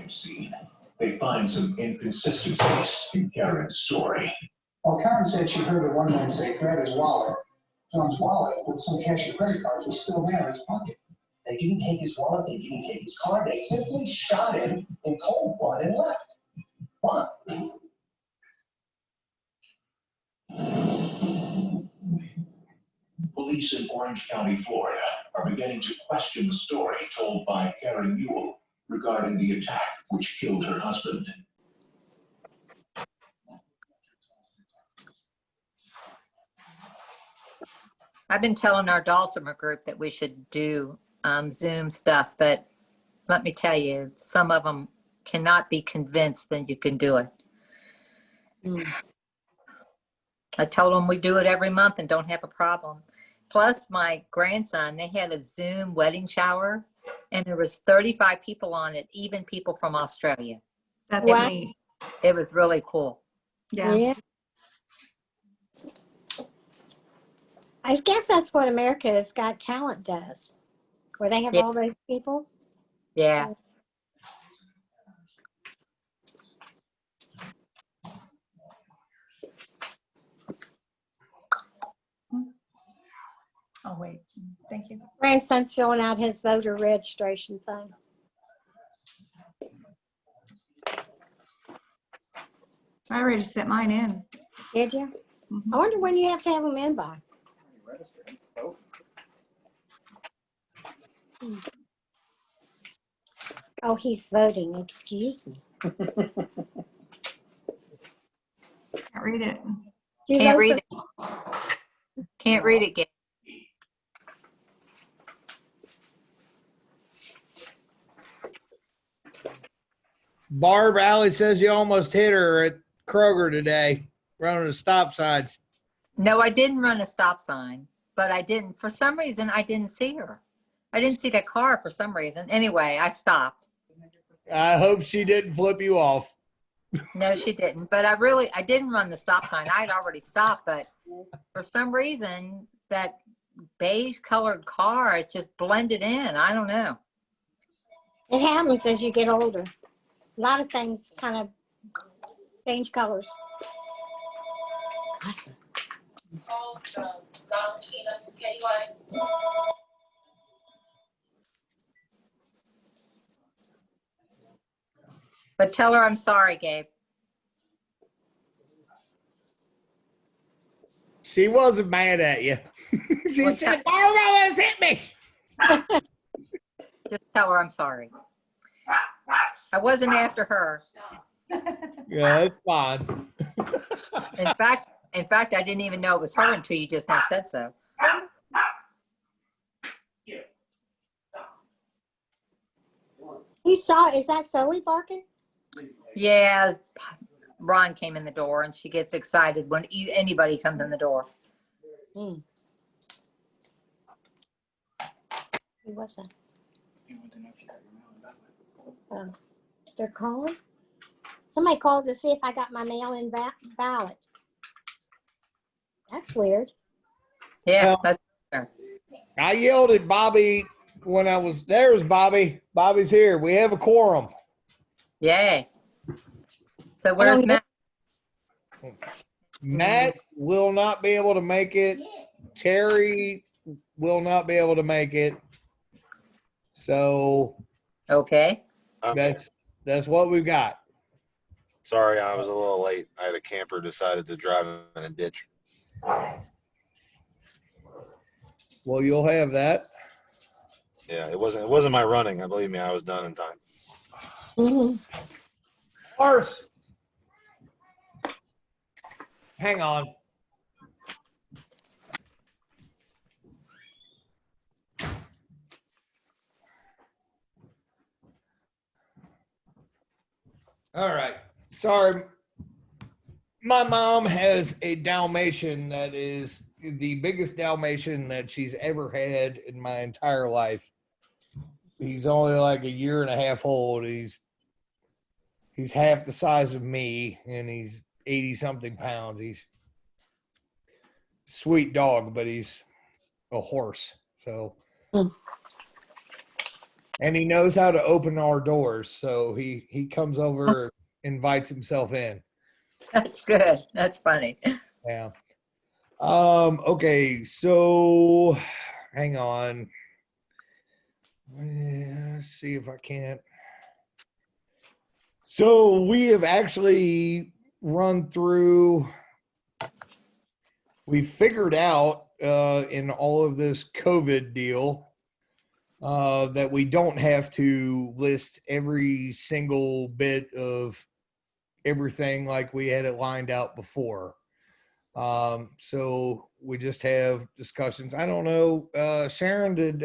scene. They find some inconsistencies in Karen's story. Well, Karen said she heard the one man say grab his wallet. John's wallet with some cash and credit cards was still there in his pocket. They didn't take his wallet, they didn't take his card, they simply shot him in cold blood and left. Why? Police in Orange County, Florida, are beginning to question the story told by Karen Newell regarding the attack which killed her husband. I've been telling our Dulcimer group that we should do Zoom stuff, but let me tell you, some of them cannot be convinced that you can do it. I told them we do it every month and don't have a problem. Plus, my grandson, they had a Zoom wedding shower, and there was 35 people on it, even people from Australia. That's Wow. neat. It was really cool. Yeah. I guess that's what America's Got Talent does, where they have Yeah. all those people. Yeah. Oh, wait. Thank you. Grandson's filling out his voter registration thing. I already sent mine in. Did you? Mhm. I wonder when you have to have them in by. Oh, he's voting. Excuse me. Can't read it. You Can't vote read for- it. Can't read it, Gabe. Barb, Allie says you almost hit her at Kroger today, running the stop signs. No, I didn't run a stop sign, but I didn't. For some reason, I didn't see her. I didn't see that car for some reason. Anyway, I stopped. I hope she didn't flip you off. No, she didn't. But I didn't run the stop sign. I had already stopped, but for some reason, that beige colored car, it just blended in. I don't know. It happens as you get older. A lot of things kind of change colors. Awesome. But tell her I'm sorry, Gabe. She wasn't mad at you. She Well, said, Barb almost hit me. Just tell her I'm sorry. I wasn't after her. Yeah, it's fine. In fact, I didn't even know it was her until you just now said so. You saw, is that Zoe barking? Yeah, Ron came in the door and she gets excited when anybody comes in the door. Who was that? They're calling? Somebody called to see if I got my mail-in ballot. That's weird. Yeah, Well- that's fair. I yelled at Bobby when I was, there's Bobby. Bobby's here. We have a quorum. Yay. So where's Matt? Matt will not be able to make it. Terry will not be able to make it. So Okay. that's what we've got. Sorry, I was a little late. I had a camper decided to drive in a ditch. Well, you'll have that. Yeah, it wasn't my running. I believe me, I was done in time. Horse. Hang on. All right. Sorry. My mom has a Dalmatian that is the biggest Dalmatian that she's ever had in my entire life. He's only like a year and a half old. He's half the size of me, and he's 80 something pounds. He's a sweet dog, but he's a horse. So And he knows how to open our doors. So he comes over, invites himself in. That's good. That's funny. Yeah. Okay, so hang on. Let's see if I can't. So we have actually run through, we figured out in all of this COVID deal that we don't have to list every single bit of everything like we had it lined out before. So we just have discussions. I don't know, Sharon, did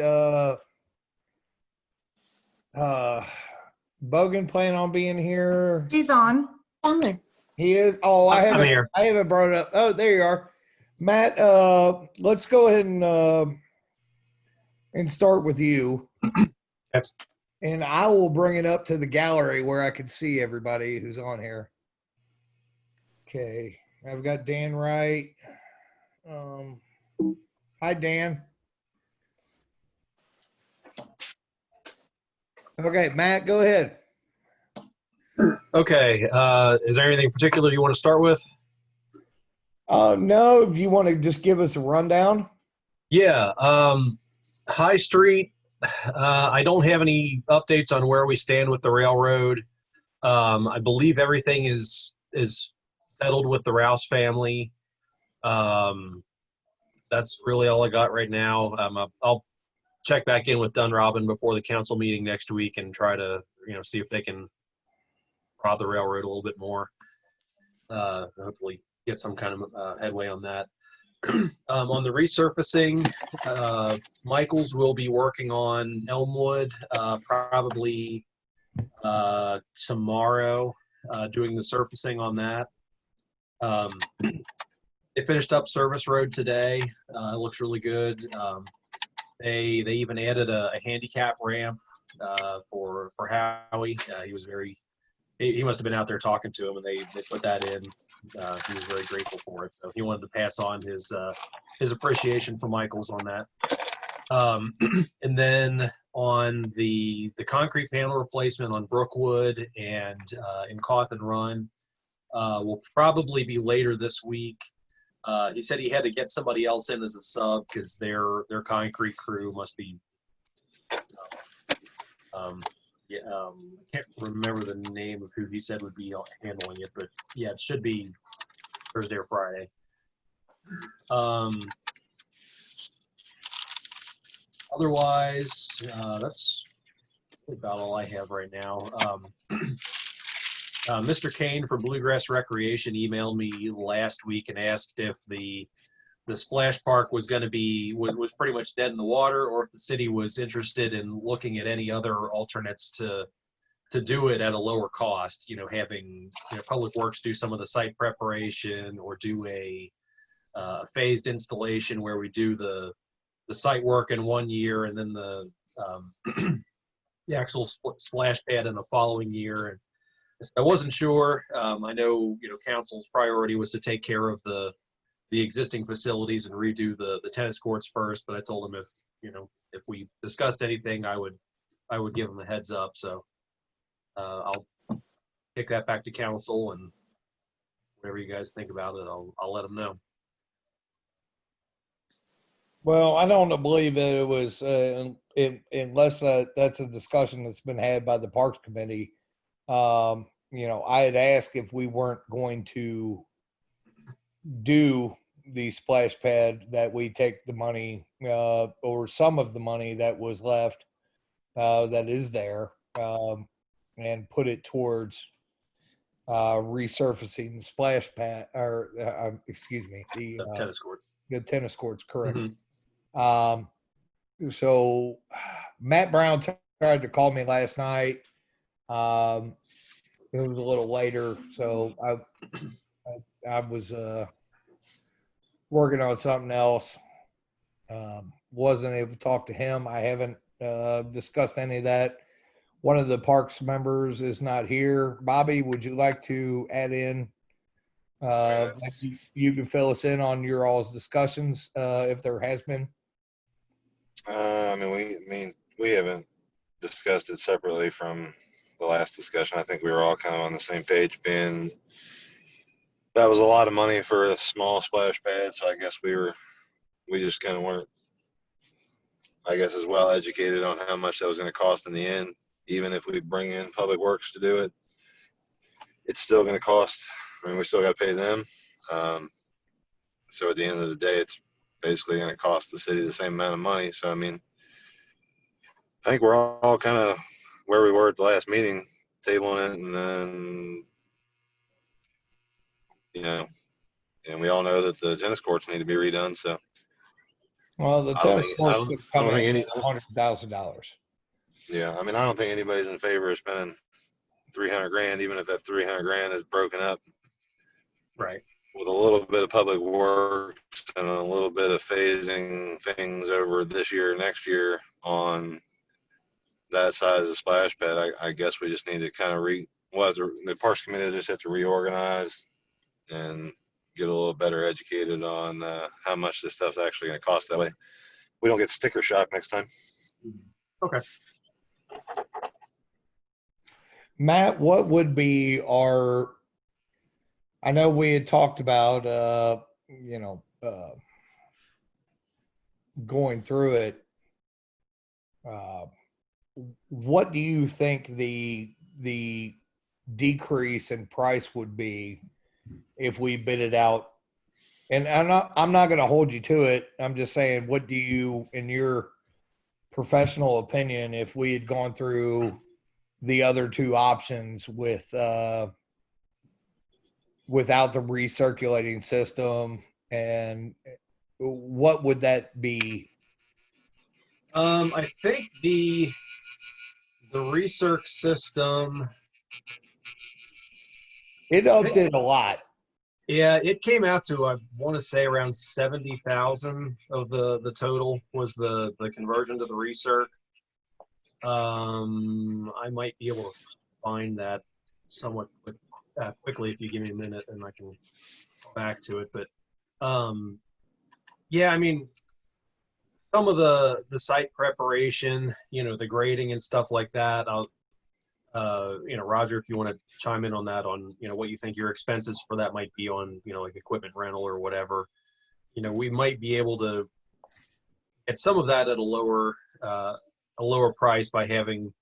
Bogan plan on being here? He's on. Summer. He is. Oh, I I'm haven't. here. I haven't brought it up. Oh, there you are, Matt. Let's go ahead and start with you. Okay. And I will bring it up to the gallery where I can see everybody who's on here. Okay, I've got Dan Wright. Hi, Dan. Okay, Matt, go ahead. Okay. Is there anything particular you want to start with? No, if you want to just give us a rundown. Yeah. High Street. I don't have any updates on where we stand with the railroad. I believe everything is settled with the Rouse family. That's really all I got right now. I'll check back in with Dunrobin before the council meeting next week and try to see if they can prod the railroad a little bit more. Hopefully get some kind of headway on that. On the resurfacing, Michaels will be working on Elmwood probably tomorrow, doing the surfacing on that. They finished up Service Road today. It looks really good. They even added a handicap ramp for Howie. He was he must have been out there talking to him, and they put that in. He was very grateful for it, so he wanted to pass on his appreciation for Michaels on that. And then on the concrete panel replacement on Brookwood and in Cawthon Run will probably be later this week. He said he had to get somebody else in as a sub because their concrete crew must be I can't remember the name of who he said would be handling it, but yeah, it should be Thursday or Friday. Otherwise, that's about all I have right now. Mr. Kane from Bluegrass Recreation emailed me last week and asked if the splash park was going to be was pretty much dead in the water, or if the city was interested in looking at any other alternates to do it at a lower cost. Having Public Works do some of the site preparation, or do a phased installation where we do the site work in 1 year and then the actual splash pad in the following year. And I wasn't sure. I know council's priority was to take care of the existing facilities and redo the tennis courts first, but I told him if we discussed anything, I would give him a heads up. So I'll kick that back to council, and whatever you guys think about it, I'll let them know. Well, I don't believe that it was unless that's a discussion that's been had by the Parks Committee. I had asked if we weren't going to do the splash pad, that we take the money or some of the money that was left that is there and put it towards resurfacing the splash pad, or excuse me, the tennis courts. The tennis courts, correct. Mm-hmm. So Matt Brown tried to call me last night. It was a little later, so I was working on something else. Wasn't able to talk to him. I haven't discussed any of that. One of the parks members is not here. Bobby, would you like to add in? You can fill us in on your all's discussions if there has been. We haven't discussed it separately from the last discussion. I think we were all kind of on the same page, being that was a lot of money for a small splash pad. So I guess we just kind of weren't, I guess, as well educated on how much that was going to cost in the end. Even if we bring in Public Works to do it, it's still going to cost. I mean, we still got to pay them. So at the end of the day, it's basically going to cost the city the same amount of money. So, I mean, I think we're all kind of where we were at the last meeting, tabling it, and then, you know, and we all know that the tennis courts need to be redone. So, Well, the I don't tennis think courts could I come don't think in any. at $100,000. Yeah, I mean, I don't think anybody's in favor of spending 300 grand, even if that 300 grand is broken up Right. with a little bit of Public Works and a little bit of phasing things over this year, next year on that size of splash pad. I guess we just need to kind of the Parks Committee just have to reorganize and get a little better educated on how much this stuff's actually going to cost. That way we don't get sticker shock next time. Okay. Matt, what would be our, I know we had talked about, going through it. What do you think the decrease in price would be if we bid it out? And I'm not going to hold you to it. I'm just saying, what do you, in your professional opinion, if we had gone through the other two options without the recirculating system, and what would that be? I think the recirc system. It upped it a lot. Yeah, it came out to, I want to say, around 70,000 of the total was the conversion to the recirc. I might be able to find that somewhat quickly if you give me a minute, and I can go back to it. But yeah, I mean, some of the site preparation, the grading and stuff like that. I'll, Roger, if you want to chime in on that, on what you think your expenses for that might be on, like equipment rental or whatever. We might be able to get some of that at a lower price by having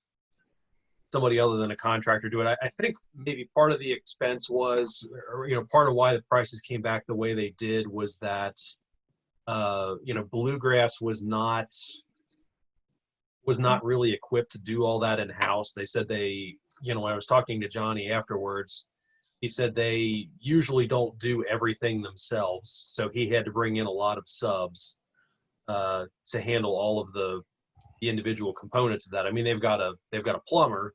somebody other than a contractor do it. I think maybe part of the expense was, or part of why the prices came back the way they did was that Bluegrass was not really equipped to do all that in-house. They said when I was talking to Johnny afterwards, he said they usually don't do everything themselves. So he had to bring in a lot of subs to handle all of the individual components of that. I mean, they've got a plumber,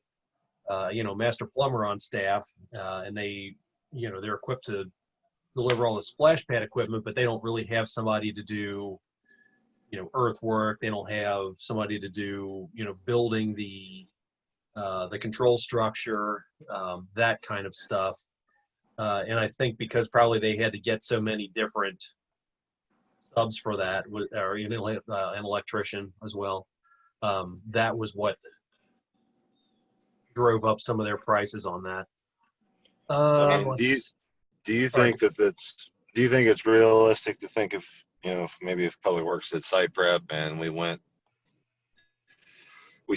master plumber on staff, and they're equipped to deliver all the splash pad equipment, but they don't really have somebody to do earthwork. They don't have somebody to do building the control structure, that kind of stuff. And I think because probably they had to get so many different subs for that, or an electrician as well, that was what drove up some of their prices on that. I mean, do you think it's realistic to think if maybe if Public Works did site prep and we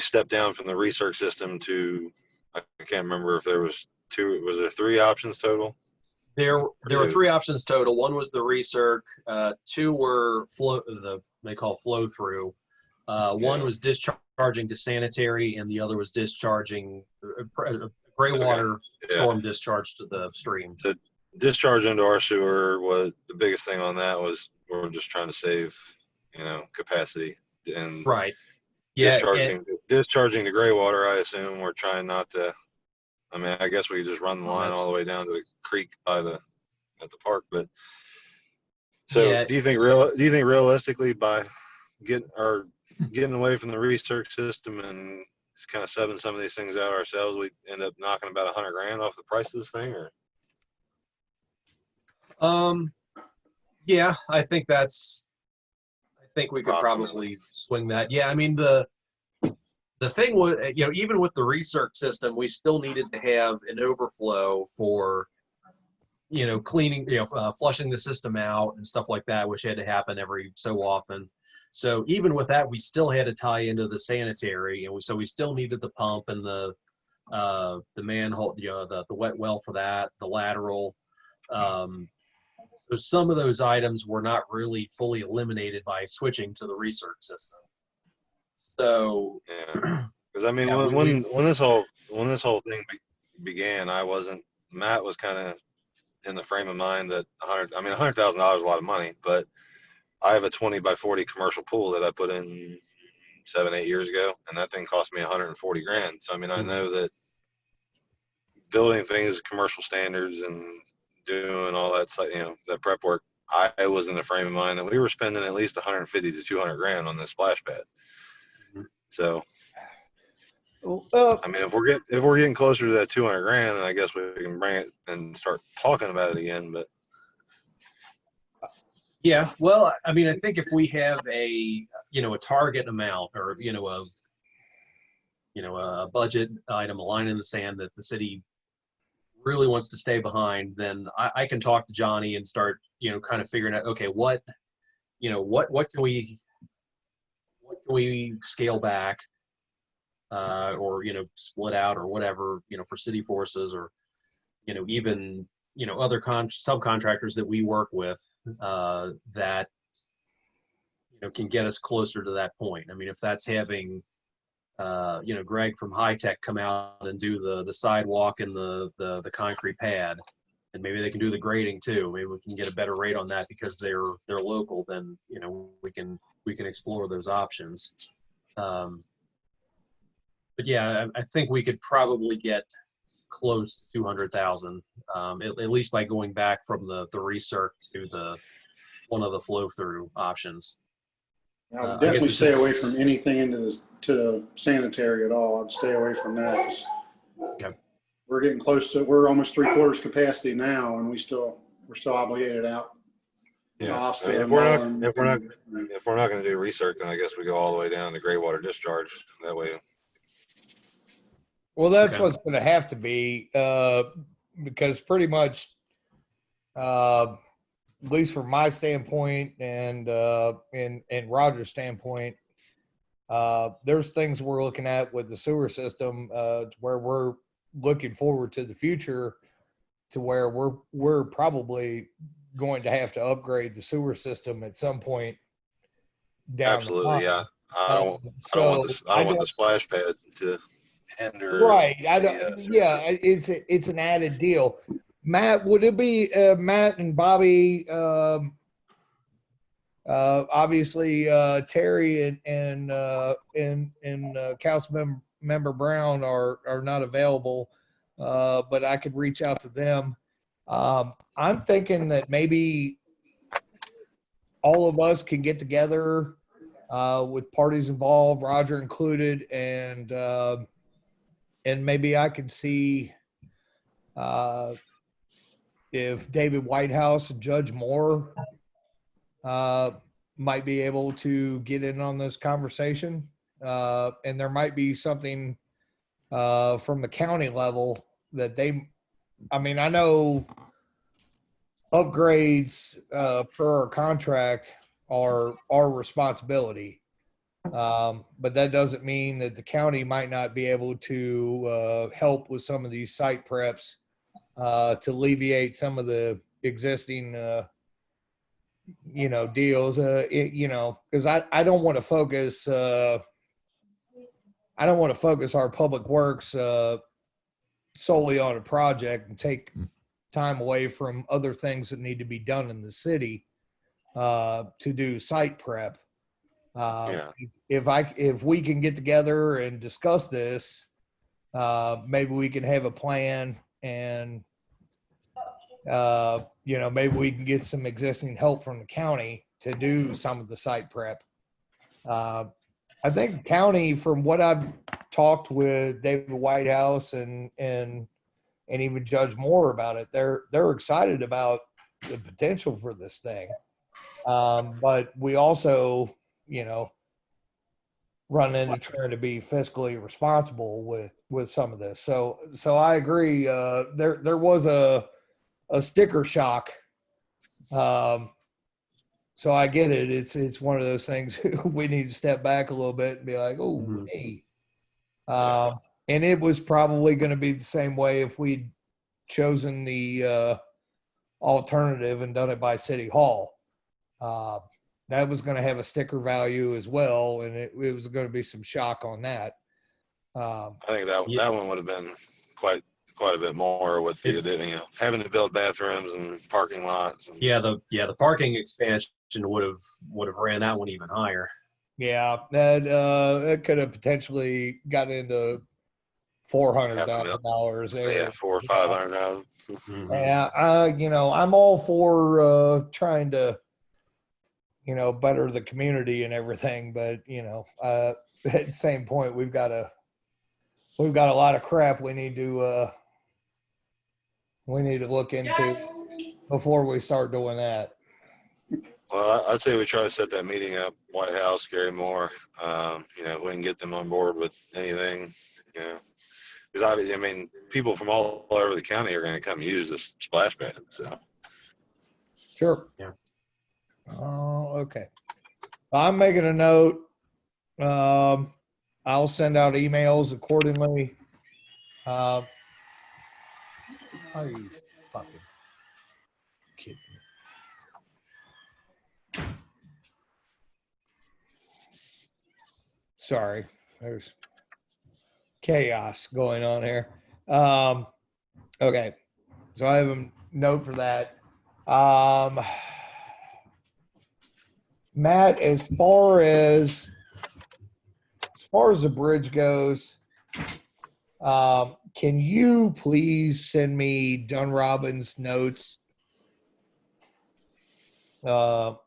stepped down from the recirc system to, I can't remember if there was there 3 options total? There were 3 options total. One was the recirc, 2 were they call flow through. One was discharging to sanitary, and the other was discharging gray water storm discharge to the stream. So discharge into our sewer was the biggest thing on that. Was we're just trying to save, capacity, and right. Yeah, discharging the gray water. I assume we're trying not to. I mean, I guess we could just run the line all the way down to the creek at the park. But so, do you think realistically by getting away from the recirc system and just kind of subbing some of these things out ourselves, we end up knocking about $100 grand off the price of this thing? Or yeah, I think we could probably swing that. Yeah, I mean the thing was, even with the recirc system, we still needed to have an overflow for, cleaning, flushing the system out and stuff like that, which had to happen every so often. So even with that, we still had to tie into the sanitary, and so we still needed the pump and the manhole, the wet well for that, the lateral. So some of those items were not really fully eliminated by switching to the recirc system. So Yeah, because I mean, yeah, when this whole thing began, Matt was kind of in the frame of mind that $100,000 is a lot of money, but I have a 20 by 40 commercial pool that I put in 7-8 years ago, and that thing cost me 140 grand. So I mean, I know that building things commercial standards and doing all that, that prep work, I was in the frame of mind that we were spending at least 150 to 200 grand on this splash pad. So, I mean, if we're getting closer to that 200 grand, then I guess we can bring it and start talking about it again. But yeah, well, I mean, I think if we have a target amount, or a budget item, a line in the sand that the city really wants to stay behind, then I can talk to Johnny and start kind of figuring out, okay, what can we scale back, or split out, or whatever, for city forces, or even other subcontractors that we work with, that can get us closer to that point. I mean, if that's having Greg from High Tech come out and do the sidewalk and the concrete pad, and maybe they can do the grading too. Maybe we can get a better rate on that because they're local. Then we can explore those options. But yeah, I think we could probably get close to 200,000, at least by going back from the recirc to one of the flow through options. I would I guess definitely it's stay just- away from anything to sanitary at all. I'd stay away from that. 'Cause Okay. we're getting close to, we're almost 3/4 capacity now, and we're still obligated out to yeah, Austin. I mean, and Mullen. if we're not going to do recirc, then I guess we go all the way down to gray water discharge. That way. Well, that's Okay. what's going to have to be, because pretty much, at least from my standpoint and Roger's standpoint, there's things we're looking at with the sewer system, where we're looking forward to the future, to where we're probably going to have to upgrade the sewer system at some point down the line. Absolutely, yeah. I don't want the splash pad to hinder. Right. I the, don't. Yeah, it's an added deal. Matt, would it be Matt and Bobby? Obviously, Terry and Council Member Brown are not available, but I could reach out to them. I'm thinking that maybe all of us can get together, with parties involved, Roger included, and maybe I could see if David Whitehouse and Judge Moore might be able to get in on this conversation. And there might be something from the county level that I know upgrades per our contract are our responsibility. But that doesn't mean that the county might not be able to help with some of these site preps to alleviate some of the existing deals, because I don't want to focus our public works solely on a project and take time away from other things that need to be done in the city to do site prep. If we can get together and discuss this, maybe we can have a plan, and maybe we can get some existing help from the county to do some of the site prep. I think the county, from what I've talked with David Whitehouse and even Judge Moore about it, they're excited about the potential for this thing. But we also, run into trying to be fiscally responsible with some of this. So I agree. There was a sticker shock. So I get it. It's one of those things we need to step back a little bit and be like, oh, Mhm. hey. And it was probably going to be the same way if we'd chosen the alternative and done it by City Hall. That was going to have a sticker value as well, and it was going to be some shock on that. I think that Yeah. that one would have been quite a bit more with the having to build bathrooms and parking lots. And, The parking expansion would have ran that one even higher. Yeah, that could have potentially got into $400,000 there. yeah, 400 or 500,000. Mhm. Yeah, I'm all for trying to, better the community and everything, but at the same point, we've got a lot of crap we need to look into before we start doing that. Well, I'd say we try to set that meeting up, White House, Gary Moore. If we can get them on board with anything, because obviously, I mean, people from all over the county are going to come use this splash pad. So Sure. Yeah. Oh, okay. I'm making a note. I'll send out emails accordingly. Are you fucking kidding me? Sorry, there's chaos going on here. Okay, so I have a note for that. Matt, as far as the bridge goes, can you please send me Dunrobin's notes on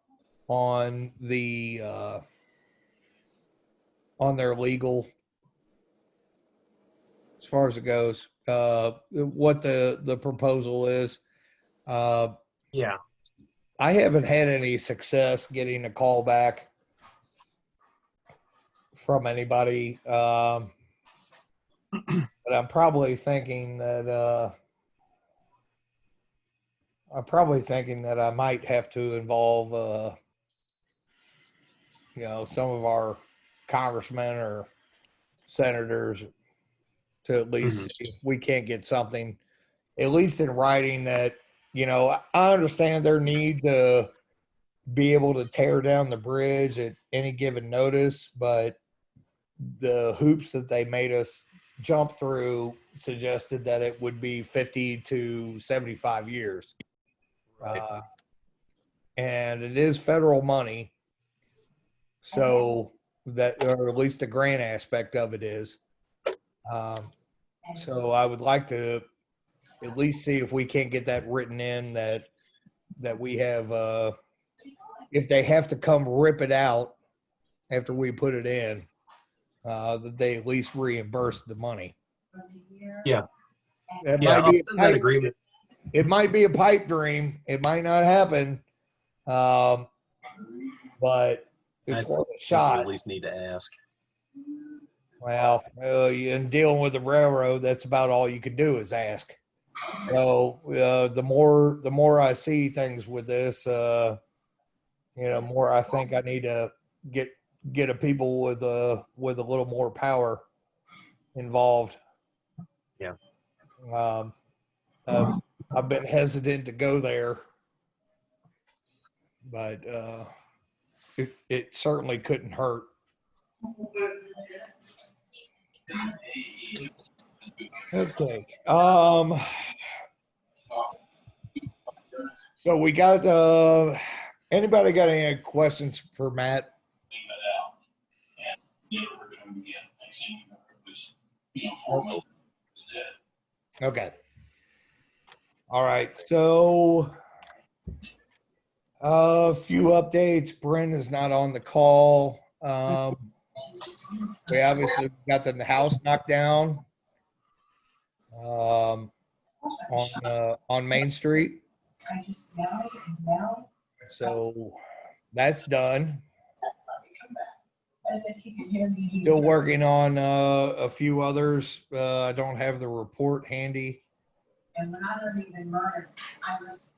the on their legal, as far as it goes, what the proposal is? Yeah. I haven't had any success getting a call back from anybody, but I'm probably thinking that I might have to involve some of our congressmen or senators to at least see if we can't get something, at least in writing, that I understand their need to be able to tear down the bridge at any given notice, but the hoops that they made us jump through suggested that it would be 50 to 75 years. And it is federal money. So that, or at least the grant aspect of it is. So I would like to at least see if we can't get that written in, that we have, if they have to come rip it out after we put it in, that they at least reimburse the money. Yeah. It Yeah, might I'll be send that agreement. It might be a pipe dream. It might not happen. But it's worth a We shot. at least need to ask. Well, in dealing with the railroad, that's about all you can do is ask. So the more I see things with this, more I think I need to get a people with a little more power involved. Yeah. I've been hesitant to go there, but it certainly couldn't hurt. Okay. So we got anybody got any questions for Matt? Okay. All right. So a few updates. Brent is not on the call. We obviously got the house knocked down on Main Street. So that's done. As if you could hear me. Still working on a few others. I don't have the report handy. And when I was even murdered, I was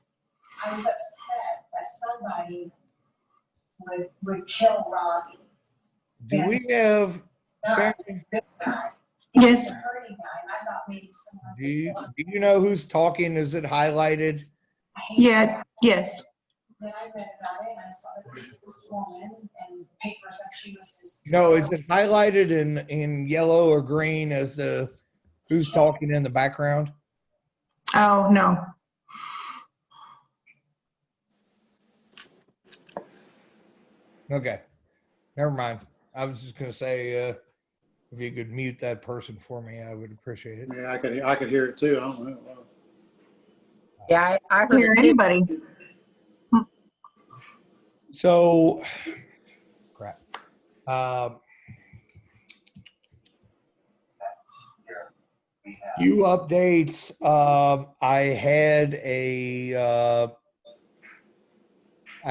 upset that somebody would kill Robbie. Do we have, Not Sharon, the good guy. Yes. The hurting guy. And I thought maybe someone do you know who's talking? Is it highlighted? Yeah, yes. Then I read about it and I saw that this woman and papers that she was his. No, is it highlighted in yellow or green as the who's talking in the background? Oh, no. Okay, never mind. I was just gonna say if you could mute that person for me, I would appreciate it. Yeah, I could hear it too. I don't know. Yeah, I heard Hear it too. anybody. So, crap. Few updates. I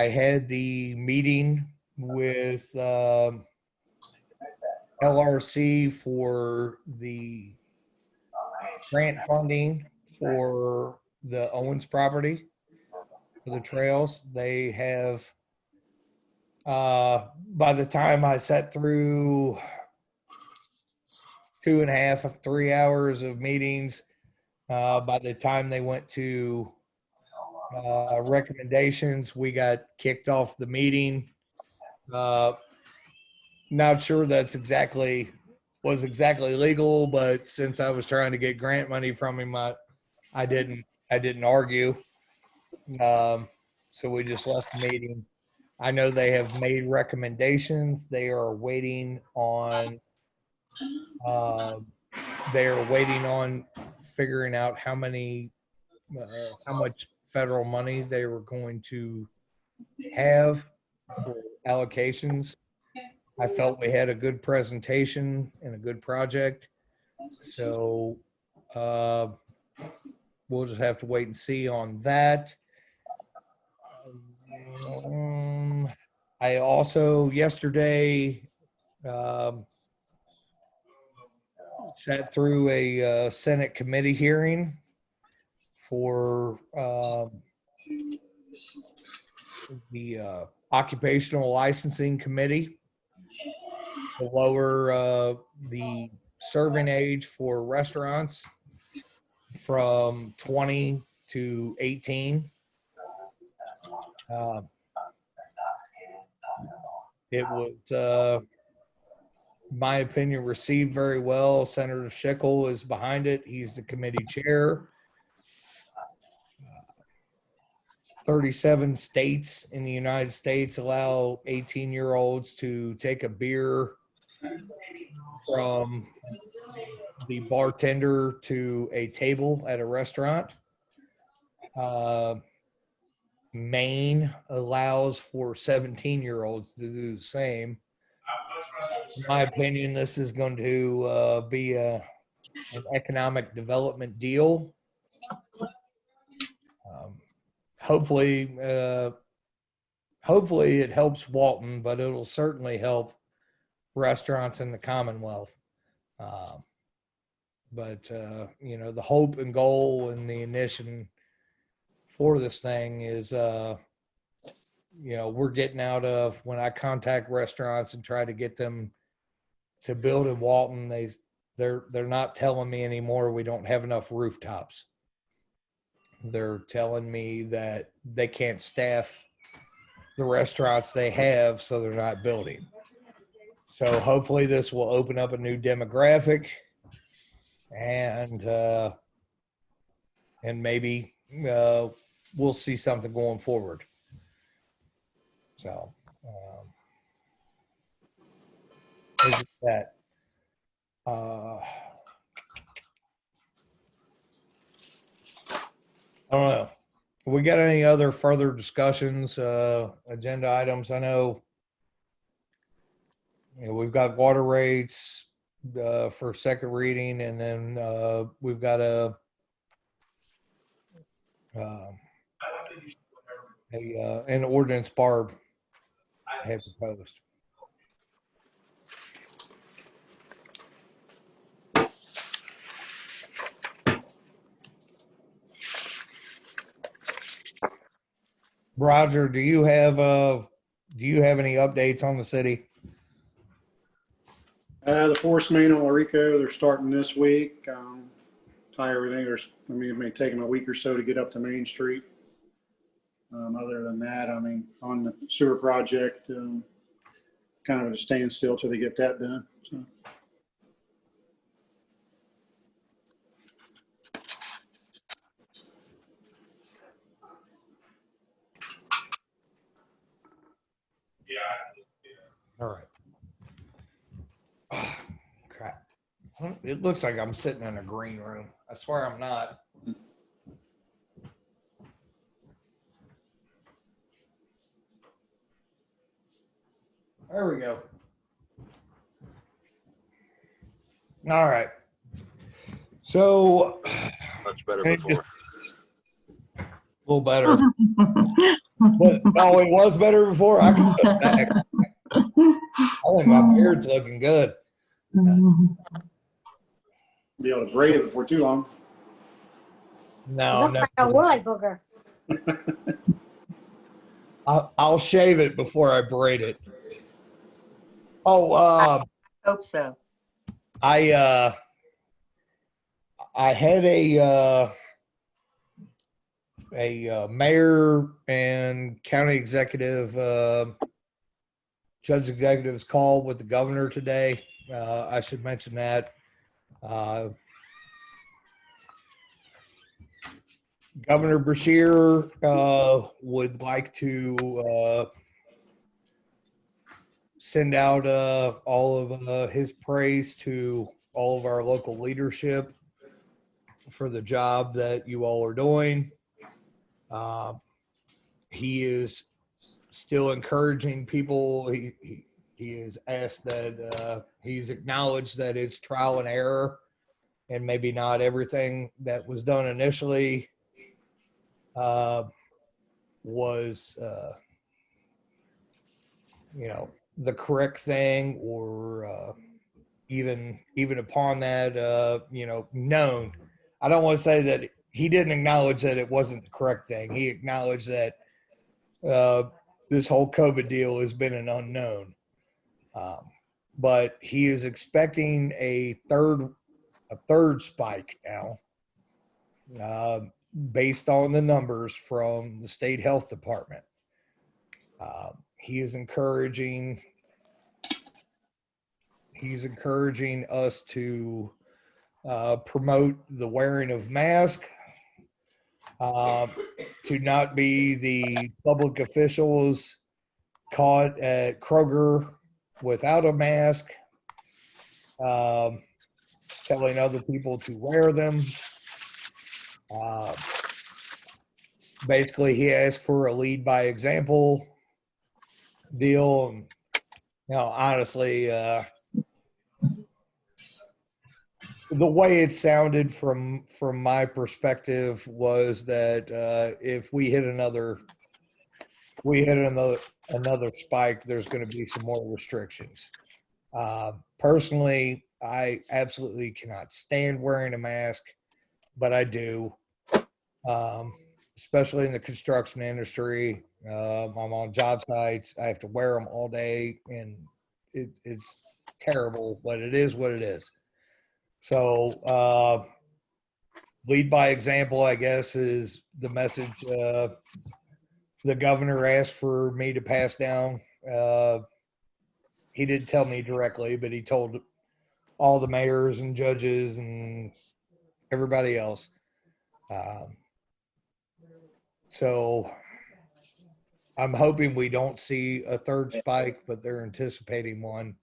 had the meeting with LRC for the grant funding for the Owens property for the trails. They have, by the time I sat through 2.5 3 hours of meetings, by the time they went to recommendations, we got kicked off the meeting. Not sure that's was exactly legal, but since I was trying to get grant money from him, I didn't argue. So we just left the meeting. I know they have made recommendations. They are waiting on figuring out how much federal money they were going to have for allocations. I felt we had a good presentation and a good project. So we'll just have to wait and see on that. I also yesterday sat through a Senate committee hearing for the occupational licensing committee to lower the serving age for restaurants from 20 to 18. It was, my opinion, received very well. Senator Schickel is behind it. He's the committee chair. 37 states in the United States allow 18-year-olds to take a beer from the bartender to a table at a restaurant. Maine allows for 17-year-olds to do the same. In my opinion, this is going to be an economic development deal. Hopefully it helps Walton, but it'll certainly help restaurants in the Commonwealth. But the hope and goal and the initiative for this thing is, we're getting out of, when I contact restaurants and try to get them to build in Walton, they're not telling me anymore we don't have enough rooftops. They're telling me that they can't staff the restaurants they have, so they're not building. So hopefully this will open up a new demographic, and maybe we'll see something going forward. So that. I don't know. We got any other further discussions, agenda items? I know, we've got water rates for second reading, and then we've got an ordinance Barb had proposed. Roger, do you have any updates on the city? The force main on Larico, they're starting this week. Tie everything. It may take them a week or so to get up to Main Street. Other than that, on the sewer project, kind of at a standstill till they get that done. So. All right. Oh, crap. It looks like I'm sitting in a green room. I swear I'm not. There we go. All right. So Much better before. A little better. But, oh, it was better before. I can sit back. I think my beard's looking good. Be able to braid it before too long. No, Look like a woolly booger. I'll shave it before I braid it. Oh, Hope so. I had a mayor and county executive, judge executives call with the governor today. I should mention that. Governor Beshear would like to send out all of his praise to all of our local leadership for the job that you all are doing. He is still encouraging people. He has asked that he's acknowledged that it's trial and error, and maybe not everything that was done initially was the correct thing, or even upon that known. I don't want to say that he didn't acknowledge that it wasn't the correct thing. He acknowledged that this whole COVID deal has been an unknown, but he is expecting a third spike now, based on the numbers from the state health department. He is encouraging us to promote the wearing of masks, to not be the public officials caught at Kroger without a mask, telling other people to wear them. Basically, he asked for a lead by example deal. And, honestly, the way it sounded from my perspective was that if we hit another spike, there's going to be some more restrictions. Personally, I absolutely cannot stand wearing a mask, but I do, especially in the construction industry. I'm on job sites. I have to wear them all day, and it's terrible, but it is what it is. So lead by example, I guess, is the message the governor asked for me to pass down. He didn't tell me directly, but he told all the mayors and judges and everybody else. So I'm hoping we don't see a third spike, but they're anticipating one.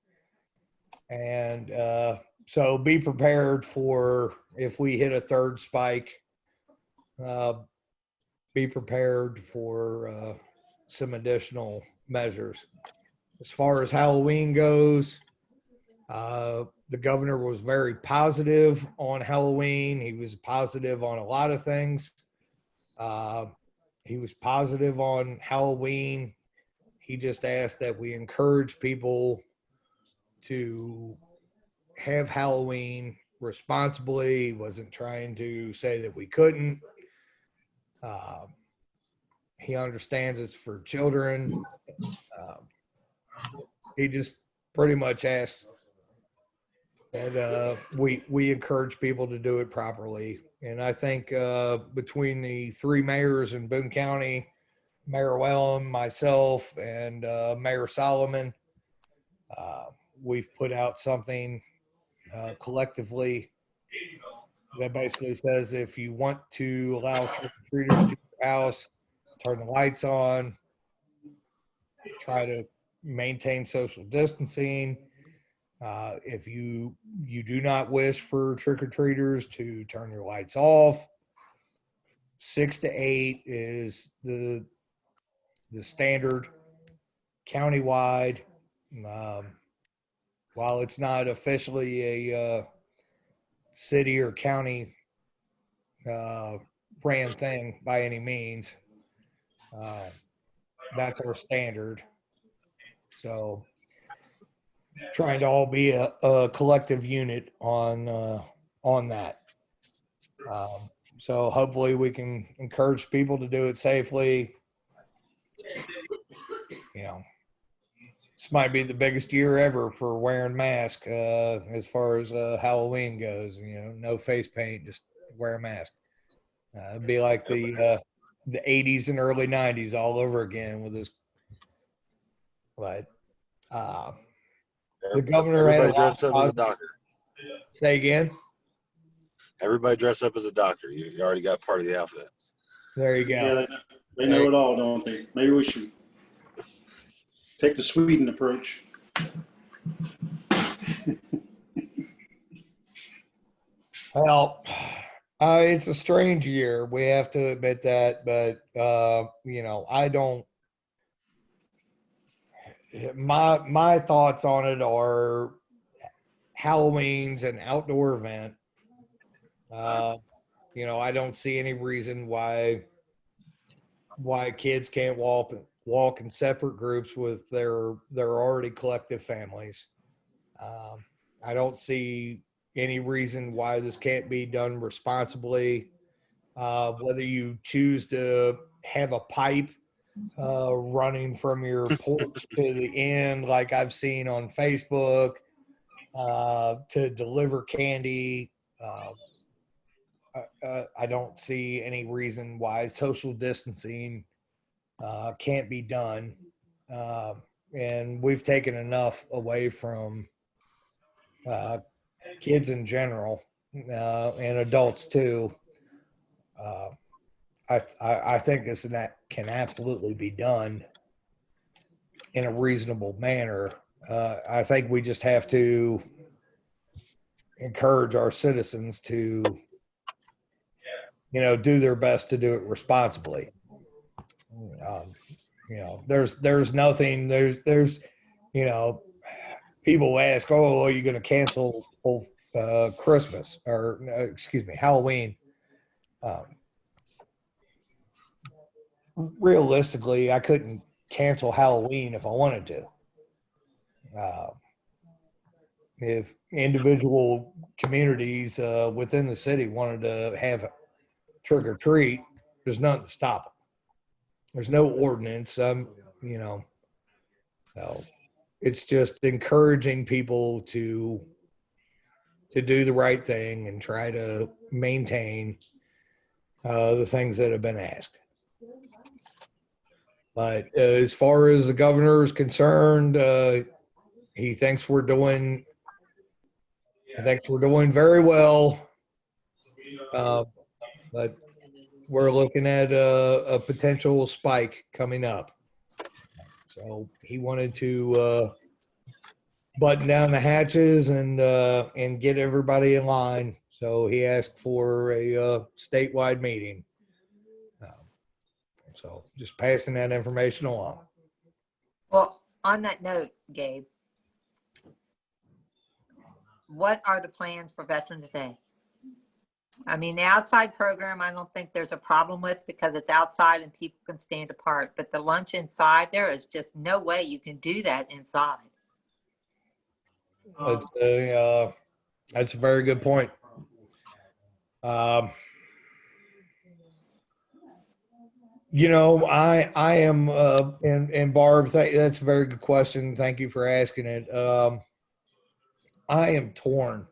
And so be prepared for if we hit a third spike, be prepared for some additional measures. As far as Halloween goes, the governor was very positive on Halloween. He was positive on a lot of things. He was positive on Halloween. He just asked that we encourage people to have Halloween responsibly. He wasn't trying to say that we couldn't. He understands it's for children. He just pretty much asked that we encourage people to do it properly. And I think between the three mayors in Boone County, Mayor Wellham, myself, and Mayor Solomon, we've put out something collectively that basically says if you want to allow trick-or-treaters to your house, turn the lights on, try to maintain social distancing. If you do not wish for trick-or-treaters to turn your lights off, 6 to 8 is the standard countywide. While it's not officially a city or county ran thing by any means, that's our standard. So trying to all be a collective unit on that. So hopefully we can encourage people to do it safely. You know, this might be the biggest year ever for wearing masks as far as Halloween goes. You know, no face paint, just wear a mask. It'd be like the 80s and early 90s all over again with this. But the governor had a Everybody lot dressed up as a doctor. Say again. Everybody dressed up as a doctor. You already got part of the outfit. There you go. Yeah, they know it all, don't they? Maybe we should take the Sweden approach. Well, it's a strange year. We have to admit that, but you know, I don't. My thoughts on it are Halloween's an outdoor event. You know, I don't see any reason why kids can't walk in separate groups with their already collective families. I don't see any reason why this can't be done responsibly. Whether you choose to have a pipe running from your porch to the end, like I've seen on Facebook, to deliver candy. I don't see any reason why social distancing can't be done. And we've taken enough away from kids in general and adults too. I think this can absolutely be done in a reasonable manner. I think we just have to encourage our citizens to, you know, do their best to do it responsibly. You know, there's nothing, you know, people ask, oh, are you going to cancel Christmas or excuse me, Halloween? Realistically, I couldn't cancel Halloween if I wanted to. If individual communities within the city wanted to have trick or treat, there's nothing to stop them. There's no ordinance. You know, so it's just encouraging people to do the right thing and try to maintain the things that have been asked. But as far as the governor is concerned, he thinks we're doing very well. But we're looking at a potential spike coming up. So he wanted to button down the hatches and get everybody in line. So he asked for a statewide meeting. So just passing that information along. Well, on that note, Gabe, what are the plans for Veterans Day? I mean, the outside program, I don't think there's a problem with because it's outside and people can stand apart. But the lunch inside, there is just no way you can do that inside. That's a very good point. You know, I am, and Barb, that's a very good question. Thank you for asking it. I am torn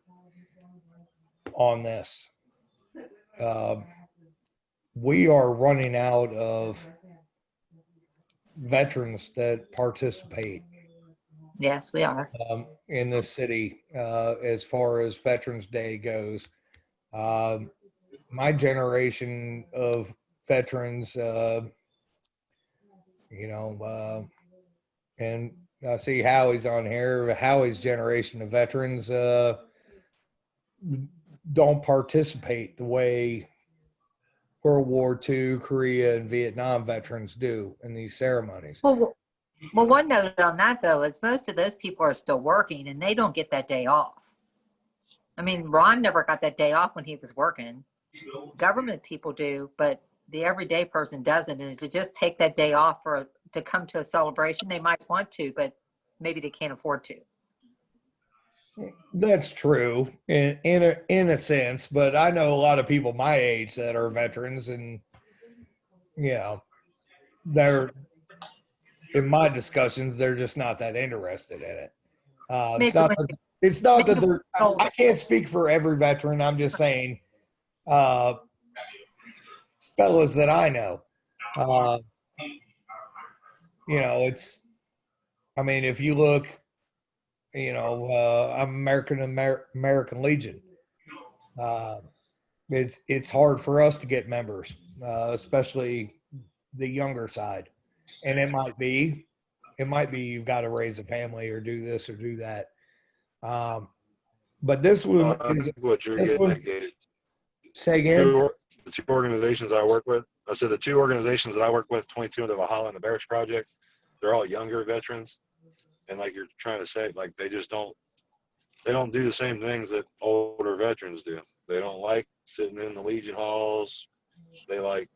on this. Um, we are running out of veterans that participate Yes, we are. in this city as far as Veterans Day goes. Um, my generation of veterans, you know, and I see Howie's on here. Howie's generation of veterans don't participate the way World War II, Korea, and Vietnam veterans do in these ceremonies. Well, one note on that though is most of those people are still working and they don't get that day off. I mean, Ron never got that day off when he was working. Government people do, but the everyday person doesn't. And to just take that day off to come to a celebration, they might want to, but maybe they can't afford to. That's true in a sense, but I know a lot of people my age that are veterans, and you know, they're in my discussions, they're just not that interested in it. It's not that they're. I can't speak for every veteran. I'm just saying, fellas that I know, you know, it's. I mean, if you look, you know, I'm American Legion. It's hard for us to get members, especially the younger side, and it might be you've got to raise a family or do this or do that. But this one, I think what you're getting at, Gabe. Say again. The two organizations I work with. I said the two organizations that I work with, 22 and the Valhalla and the Barracks Project, they're all younger veterans, and like you're trying to say, like they don't do the same things that older veterans do. They don't like sitting in the Legion halls. They like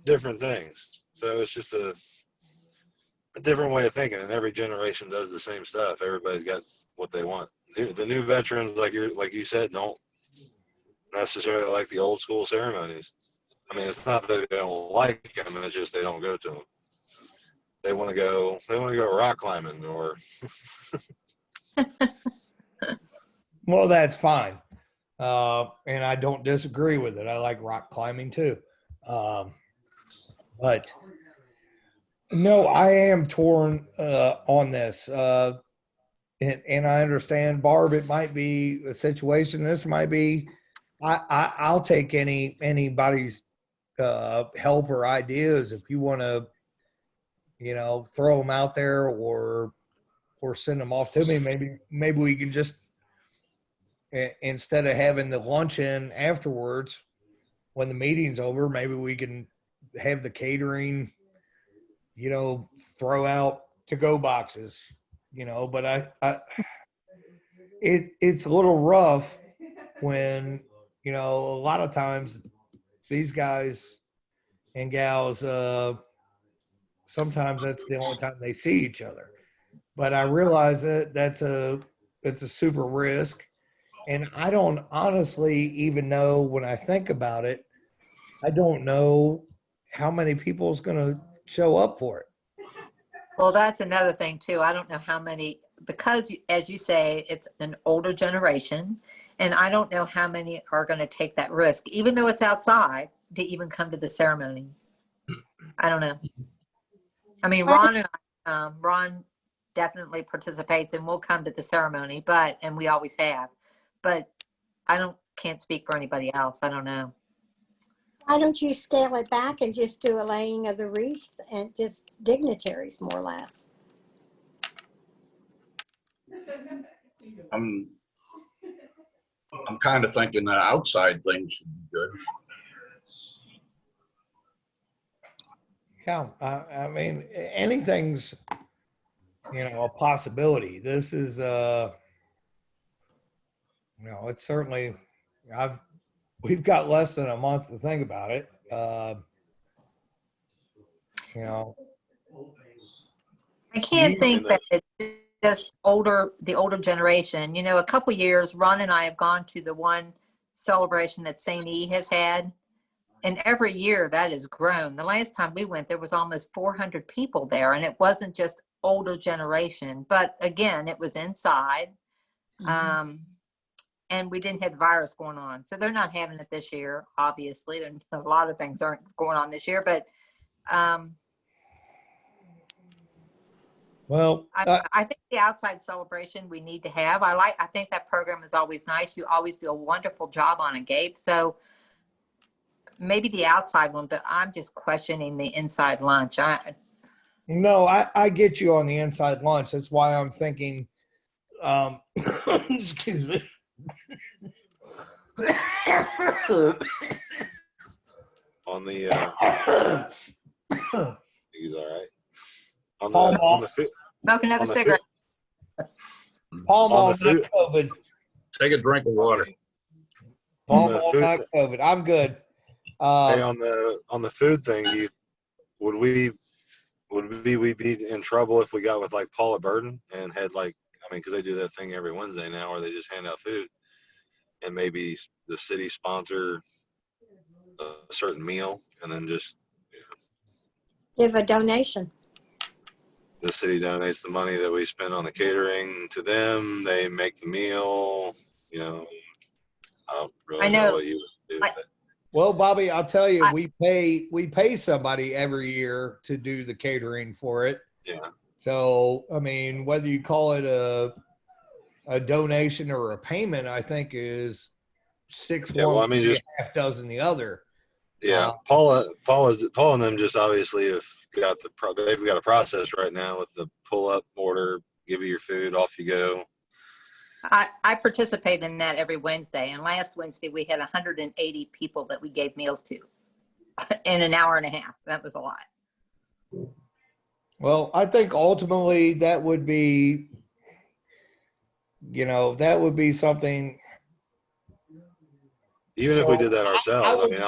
different things. So it's just a different way of thinking, and every generation does the same stuff. Everybody's got what they want. The new veterans, like you said, don't necessarily like the old school ceremonies. I mean, it's not that they don't like them; it's just they don't go to them. They want to go rock climbing or. Well, that's fine, and I don't disagree with it. I like rock climbing too, but no, I am torn on this. And I understand, Barb, it might be a situation. This might be, I'll take anybody's help or ideas if you want to, you know, throw them out there or send them off to me. Maybe we can just, instead of having the luncheon afterwards, when the meeting's over, maybe we can have the catering, you know, throw out to-go boxes. You know, but it's a little rough when, you know, a lot of times these guys and gals, sometimes that's the only time they see each other. But I realize that it's a super risk. And I don't honestly even know, when I think about it, I don't know how many people is going to show up for it. Well, that's another thing too. I don't know how many, because as you say, it's an older generation, and I don't know how many are going to take that risk, even though it's outside, to even come to the ceremony. I don't know. I mean, Ron and I, Ron definitely participates and will come to the ceremony, and we always have, but can't speak for anybody else. I don't know. Why don't you scale it back and just do a laying of the wreaths and just dignitaries, more or less? I'm kind of thinking the outside thing should be good. Yeah, I mean, anything's, you know, a possibility. This is, you know, it's certainly, we've got less than a month to think about it. You know, I can't think that it's just the older generation. You know, a couple years, Ron and I have gone to the one celebration that St. E has had, And every year that has grown. The last time we went, there was almost 400 people there, and it wasn't just older generation, but again, it was inside. And we didn't have the virus going on. So they're not having it this year, obviously. And a lot of things aren't going on this year, but Well, I think the outside celebration we need to have. I think that program is always nice. You always do a wonderful job on it, Gabe. So maybe the outside one, but I'm just questioning the inside lunch. no, I get you on the inside lunch. That's why I'm thinking, excuse me. On the, he's all right. On Paul the, on the food, Smoke another on the cigarette. Palm On on, the food- not COVID. Take a drink of water. Palm the on, food- not COVID. I'm good. hey, on the food thing, would we be in trouble if we got with like Paula Burden and had like, I mean, because they do that thing every Wednesday now where they just hand out food, and maybe the city sponsor a certain meal, and then just Give a donation. the city donates the money that we spend on the catering to them. They make the meal. You know, I don't really I know. what you would do. But Well, Bobby, I'll tell you, we pay somebody every year to do the catering for it. yeah, So, I mean, whether you call it a donation or a payment, I think is six Yeah, one, well, I mean, maybe just- a half dozen the other. yeah. Paula and them just obviously have got they've got a process right now with the pull up order, give you your food, off you go. I participate in that every Wednesday, and last Wednesday we had 180 people that we gave meals to in an hour and a half. That was a lot. Well, I think ultimately that would be, that would be something. Even if we did that ourselves, I mean,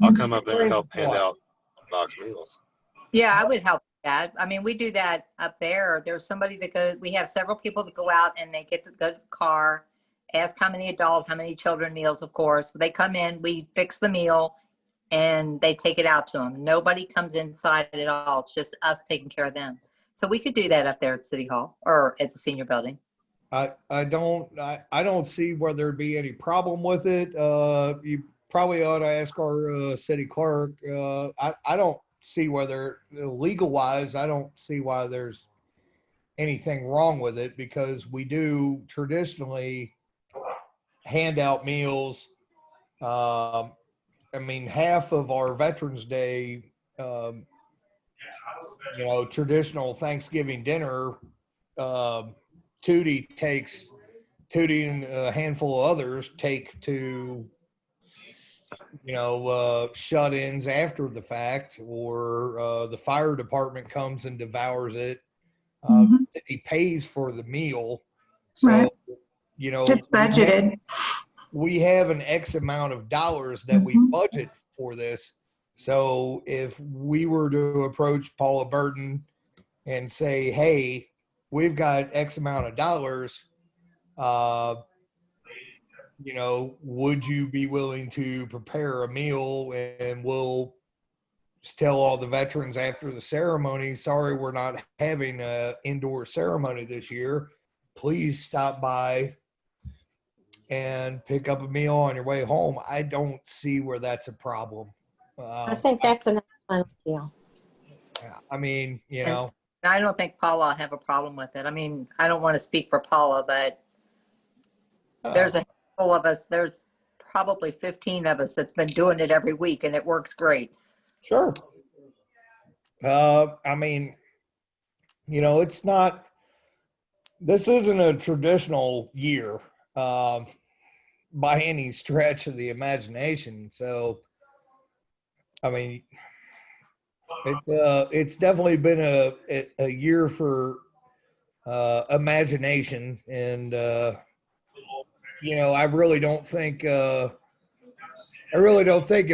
I'll come up there and help hand out box meals. Yeah, I would help with that. I mean, we do that up there. There's somebody that goes, we have several people that go out and they get to go to the car, ask how many adult, how many children meals, of course. They come in, we fix the meal, and they take it out to them. Nobody comes inside at all. It's just us taking care of them. So we could do that up there at City Hall or at the senior building. I don't see where there'd be any problem with it. You probably ought to ask our city clerk. I don't see whether legal wise, I don't see why there's anything wrong with it, because we do traditionally hand out meals. I mean, half of our Veterans Day, traditional Thanksgiving dinner, Tootie and a handful of others take to, shut-ins after the fact, or the fire department comes and devours it. He pays for the meal. So, Right. It's budgeted. We have an X amount of dollars that we budget for this. So if we were to approach Paula Burden and say, hey, we've got X amount of dollars, would you be willing to prepare a meal, and we'll just tell all the veterans after the ceremony, sorry, we're not having an indoor ceremony this year. Please stop by and pick up a meal on your way home. I don't see where that's a problem. I think that's an excellent deal. I mean, I don't think Paula will have a problem with it. I mean, I don't want to speak for Paula, but there's a handful of us. There's probably 15 of us that's been doing it every week, and it works great. Sure. I mean, it's not, this isn't a traditional year by any stretch of the imagination. So, I mean, it's definitely been a year for imagination, and I really don't think if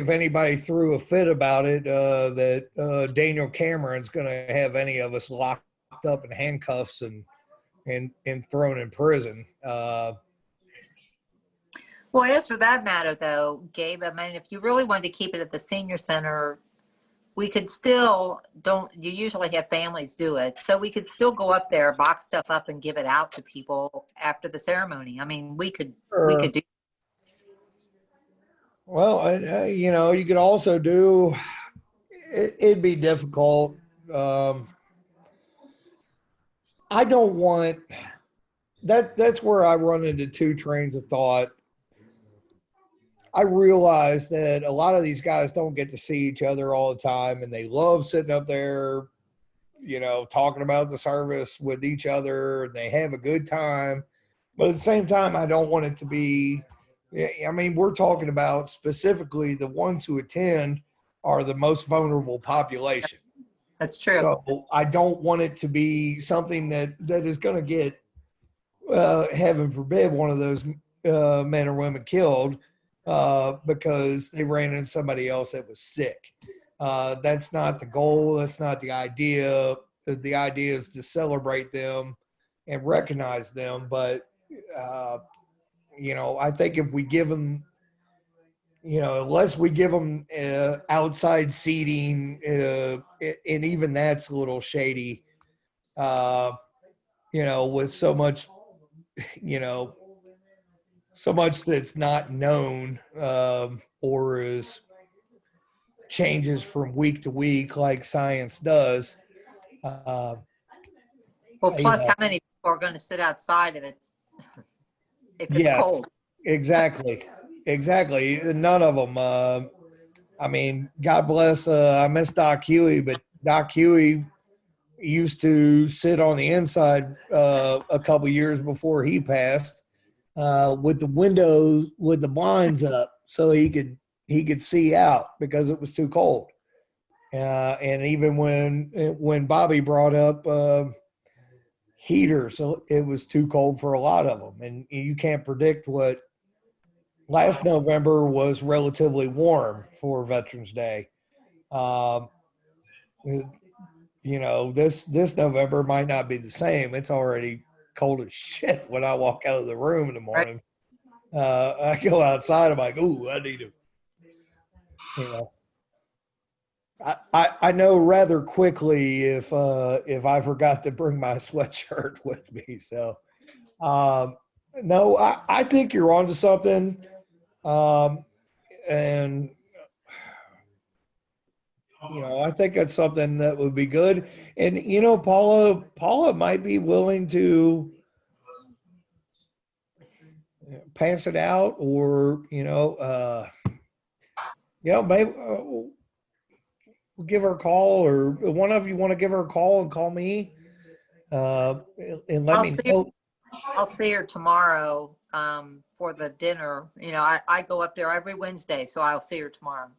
anybody threw a fit about it that Daniel Cameron's going to have any of us locked up in handcuffs and thrown in prison. Well, as for that matter, though, Gabe, I mean, if you really wanted to keep it at the senior center, we could still you usually have families do it. So we could still go up there, box stuff up and give it out to people after the ceremony. I mean, we could do. Well, you could also do, it'd be difficult. I don't want, that's where I run into two trains of thought. I realize that a lot of these guys don't get to see each other all the time, and they love sitting up there, talking about the service with each other, and they have a good time. But at the same time, I don't want it to be, I mean, we're talking about specifically the ones who attend are the most vulnerable population. That's true. So I don't want it to be something that is going to get, heaven forbid, one of those men or women killed because they ran into somebody else that was sick. That's not the goal. That's not the idea. The idea is to celebrate them and recognize them. But, I think if we give them, unless we give them outside seating, and even that's a little shady, with so much, so much that's not known or is changes from week to week like science does. Well, plus how many people are going to sit outside if it's cold? Exactly. None of them. I mean, God bless. I miss Doc Huey, but Doc Huey used to sit on the inside a couple years before he passed with the windows with the blinds up so he could see out because it was too cold. And even when Bobby brought up heaters, so it was too cold for a lot of them, and you can't predict what. Last November was relatively warm for Veterans Day. This November might not be the same. It's already cold as shit when I walk out of the room in the morning. I go outside, I'm like, ooh, I need to, I know rather quickly if I forgot to bring my sweatshirt with me. So, no, I think you're onto something. And I think that's something that would be good. And Paula might be willing to pass it out, or maybe we'll give her a call, or one of you want to give her a call and call me, and let me know. I'll see her tomorrow for the dinner. I go up there every Wednesday, so I'll see her tomorrow.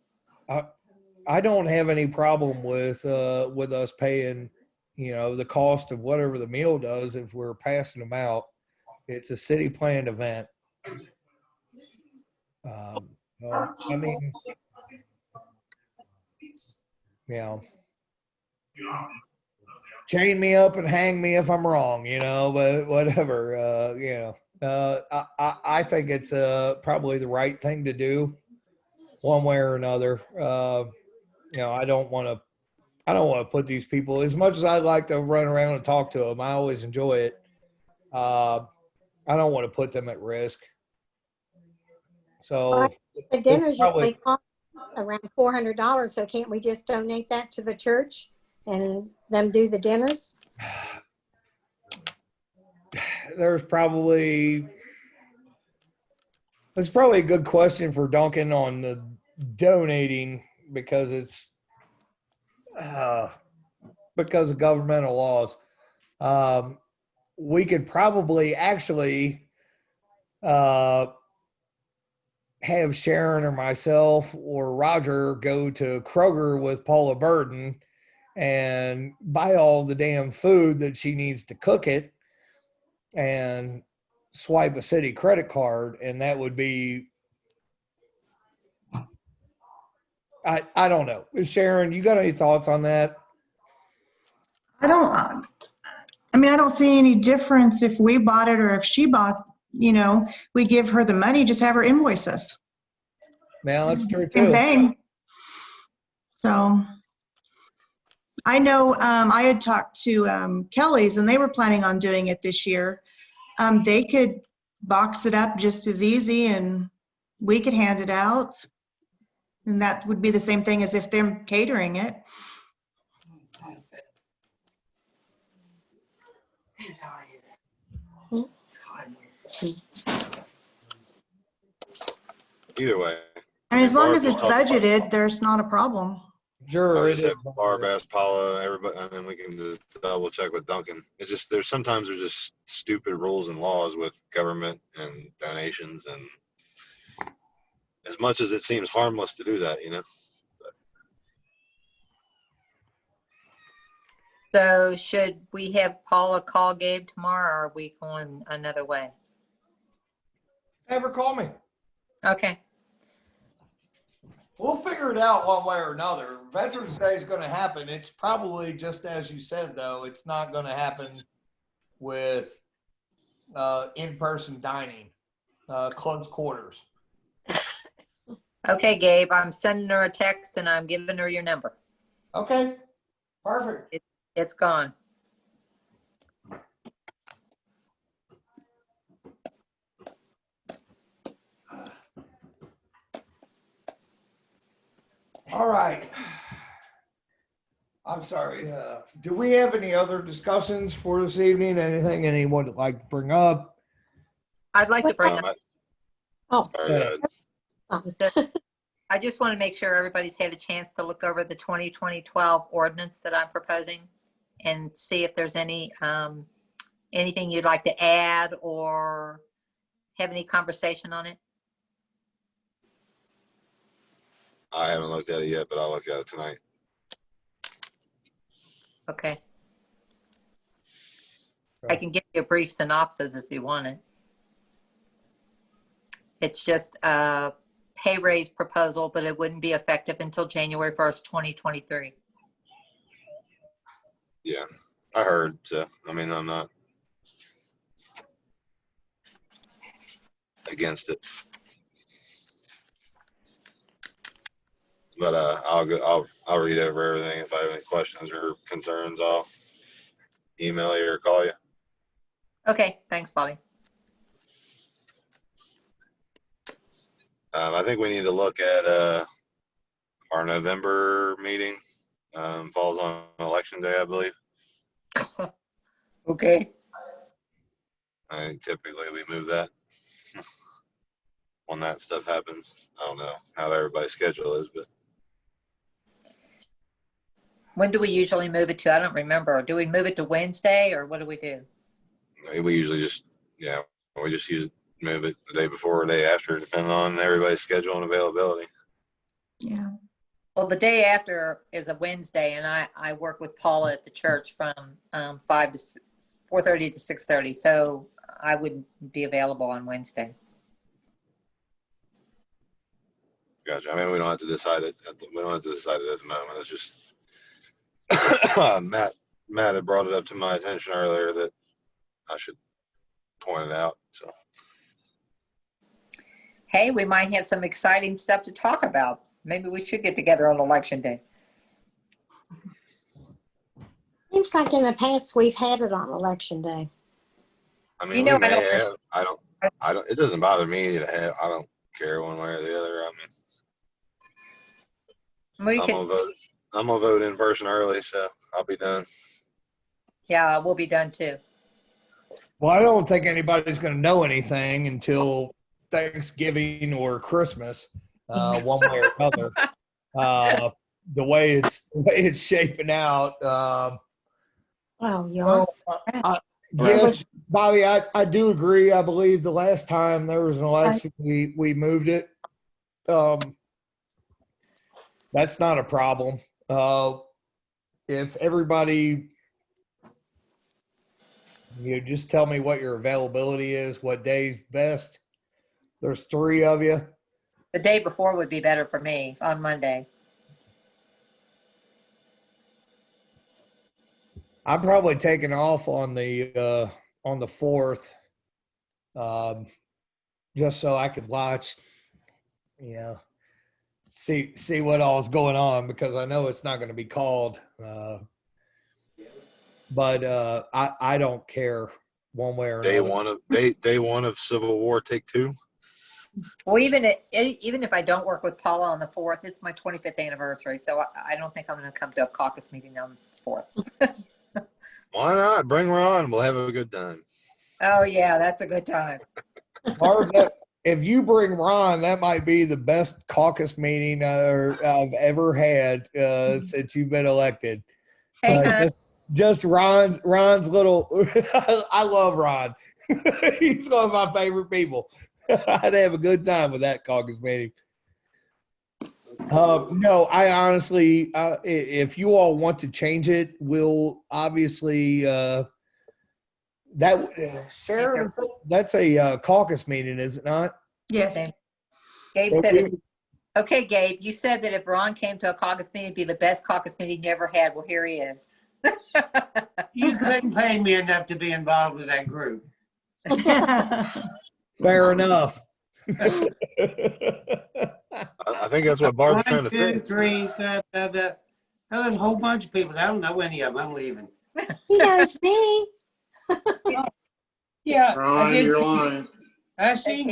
I don't have any problem with us paying, the cost of whatever the meal does if we're passing them out. It's a city planned event. I mean, chain me up and hang me if I'm wrong, but whatever, I think it's probably the right thing to do one way or another. I don't want to put these people, as much as I'd like to run around and talk to them, I always enjoy it. I don't want to put them at risk. So the dinners usually cost around $400. So can't we just donate that to the church and them do the dinners? That's probably a good question for Duncan on the donating, because it's because of governmental laws. We could probably actually have Sharon or myself or Roger go to Kroger with Paula Burden and buy all the damn food that she needs to cook it and swipe a city credit card, and that would be, I don't know. Sharon, you got any thoughts on that? I don't see any difference if we bought it or if she bought we give her the money, just have her invoice us. Man, that's true Same too. thing. So I know I had talked to Kelly's and they were planning on doing it this year. They could box it up just as easy and we could hand it out. And that would be the same thing as if they're catering it. Either way. And as long as Barb, it's budgeted, there's not a problem. Sure, I'll it just is. have Barb ask Paula, everybody, and then we can just double check with Duncan. It's just there's just stupid rules and laws with government and donations, and as much as it seems harmless to do that, you know. So should we have Paula call Gabe tomorrow, or are we going another way? Have her call me. Okay. We'll figure it out one way or another. Veterans Day is going to happen. It's probably just as you said, though. It's not going to happen with in-person dining, close quarters. Okay, Gabe, I'm sending her a text and I'm giving her your number. Okay, perfect. It's gone. All right. I'm sorry. Do we have any other discussions for this evening? Anything anyone would like to bring up? I'd like to bring up. Oh, I just want to make sure everybody's had a chance to look over the 2012 ordinance that I'm proposing and see if there's any anything you'd like to add or have any conversation on it. I haven't looked at it yet, but I'll look at it tonight. Okay. I can give you a brief synopsis if you want it. It's just a pay raise proposal, but it wouldn't be effective until January 1st, 2023. Yeah, I heard. So, I mean, I'm not against it, but I'll read over everything. If I have any questions or concerns, I'll email you or call you. Okay, thanks, Bobby. I think we need to look at our November meeting. Falls on election day, I believe. Okay. I think typically we move that when that stuff happens. I don't know how everybody's schedule is, but When do we usually move it to? I don't remember. Do we move it to Wednesday or what do we do? we usually just move it the day before or the day after, depending on everybody's schedule and availability. Yeah. Well, the day after is a Wednesday, and I work with Paula at the church from 4:30 to 6:30, so I wouldn't be available on Wednesday. Gotcha. I mean, we don't have to decide it. We don't have to decide it at the moment. It's just Matt had brought it up to my attention earlier that I should point it out. So. Hey, we might have some exciting stuff to talk about. Maybe we should get together on election day. seems like in the past we've had it on election day. I mean, we may have. I don't. It doesn't bother me to have. I don't care one way or the other. I mean, I'm gonna vote in person early, so I'll be done. Yeah, we'll be done too. Well, I don't think anybody's going to know anything until Thanksgiving or Christmas, one way or another. The way it's shaping out. Yes, Bobby, I do agree. I believe the last time there was an election, we moved it. That's not a problem. If everybody, just tell me what your availability is, what day's best. There's 3 of you. The day before would be better for me, on Monday. I'm probably taking off on the 4th. just so I could watch, see what all's going on, because I know it's not going to be called. But I don't care one way or another. Day one of Civil War, take two. Well, even if I don't work with Paula on the 4th, it's my 25th anniversary, so I don't think I'm going to come to a caucus meeting on the 4th. Why not? Bring her on. We'll have a good time. Oh yeah, that's a good time. If you bring Ron, that might be the best caucus meeting I've ever had since you've been elected. Hey, just Ron's little. I love Ron. He's one of my favorite people. I'd have a good time with that caucus meeting. No, I honestly, if you all want to change it, we'll obviously Sharon, that's a caucus meeting, is it not? Yes. Gabe said, okay, Gabe, you said that if Ron came to a caucus meeting, it'd be the best caucus meeting you ever had. Well, here he is. You couldn't pay me enough to be involved with that group. Fair enough. I think that's what Barb's trying to One, two, fix. three, there's a whole bunch of people. I don't know any of them. I'm leaving. He knows me. Yeah, Ron, you're lying. I seen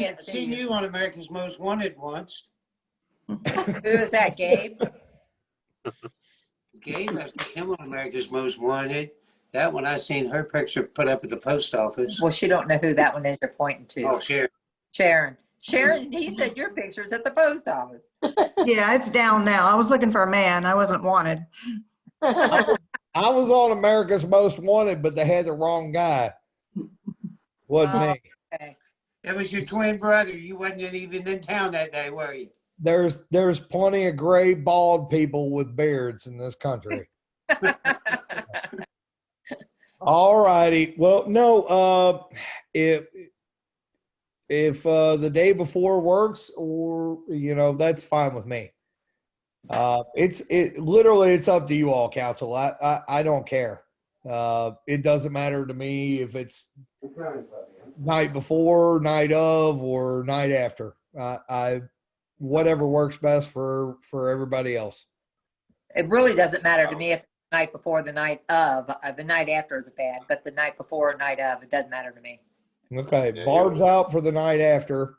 you on America's Most Wanted once. Who is that, Gabe? Gabe, I seen him on America's Most Wanted. That one, I seen her picture put up at the post office. Well, she don't know who that one is you're pointing to. Oh, Sharon, he said your picture's at the post office. Yeah, it's down now. I was looking for a man. I wasn't wanted. I was on America's Most Wanted, but they had the wrong guy. Wasn't me. Okay. It was your twin brother. You wasn't even in town that day, were you? There's plenty of gray, bald people with beards in this country. All righty. Well, no, if the day before works, or that's fine with me. Literally it's up to you all, council. I don't care. It doesn't matter to me if it's night before, night of, or night after. Whatever works best for everybody else. It really doesn't matter to me if the night before, the night of. The night after is bad, but the night before, night of, it doesn't matter to me. Okay, yeah, Barb's out for the night after.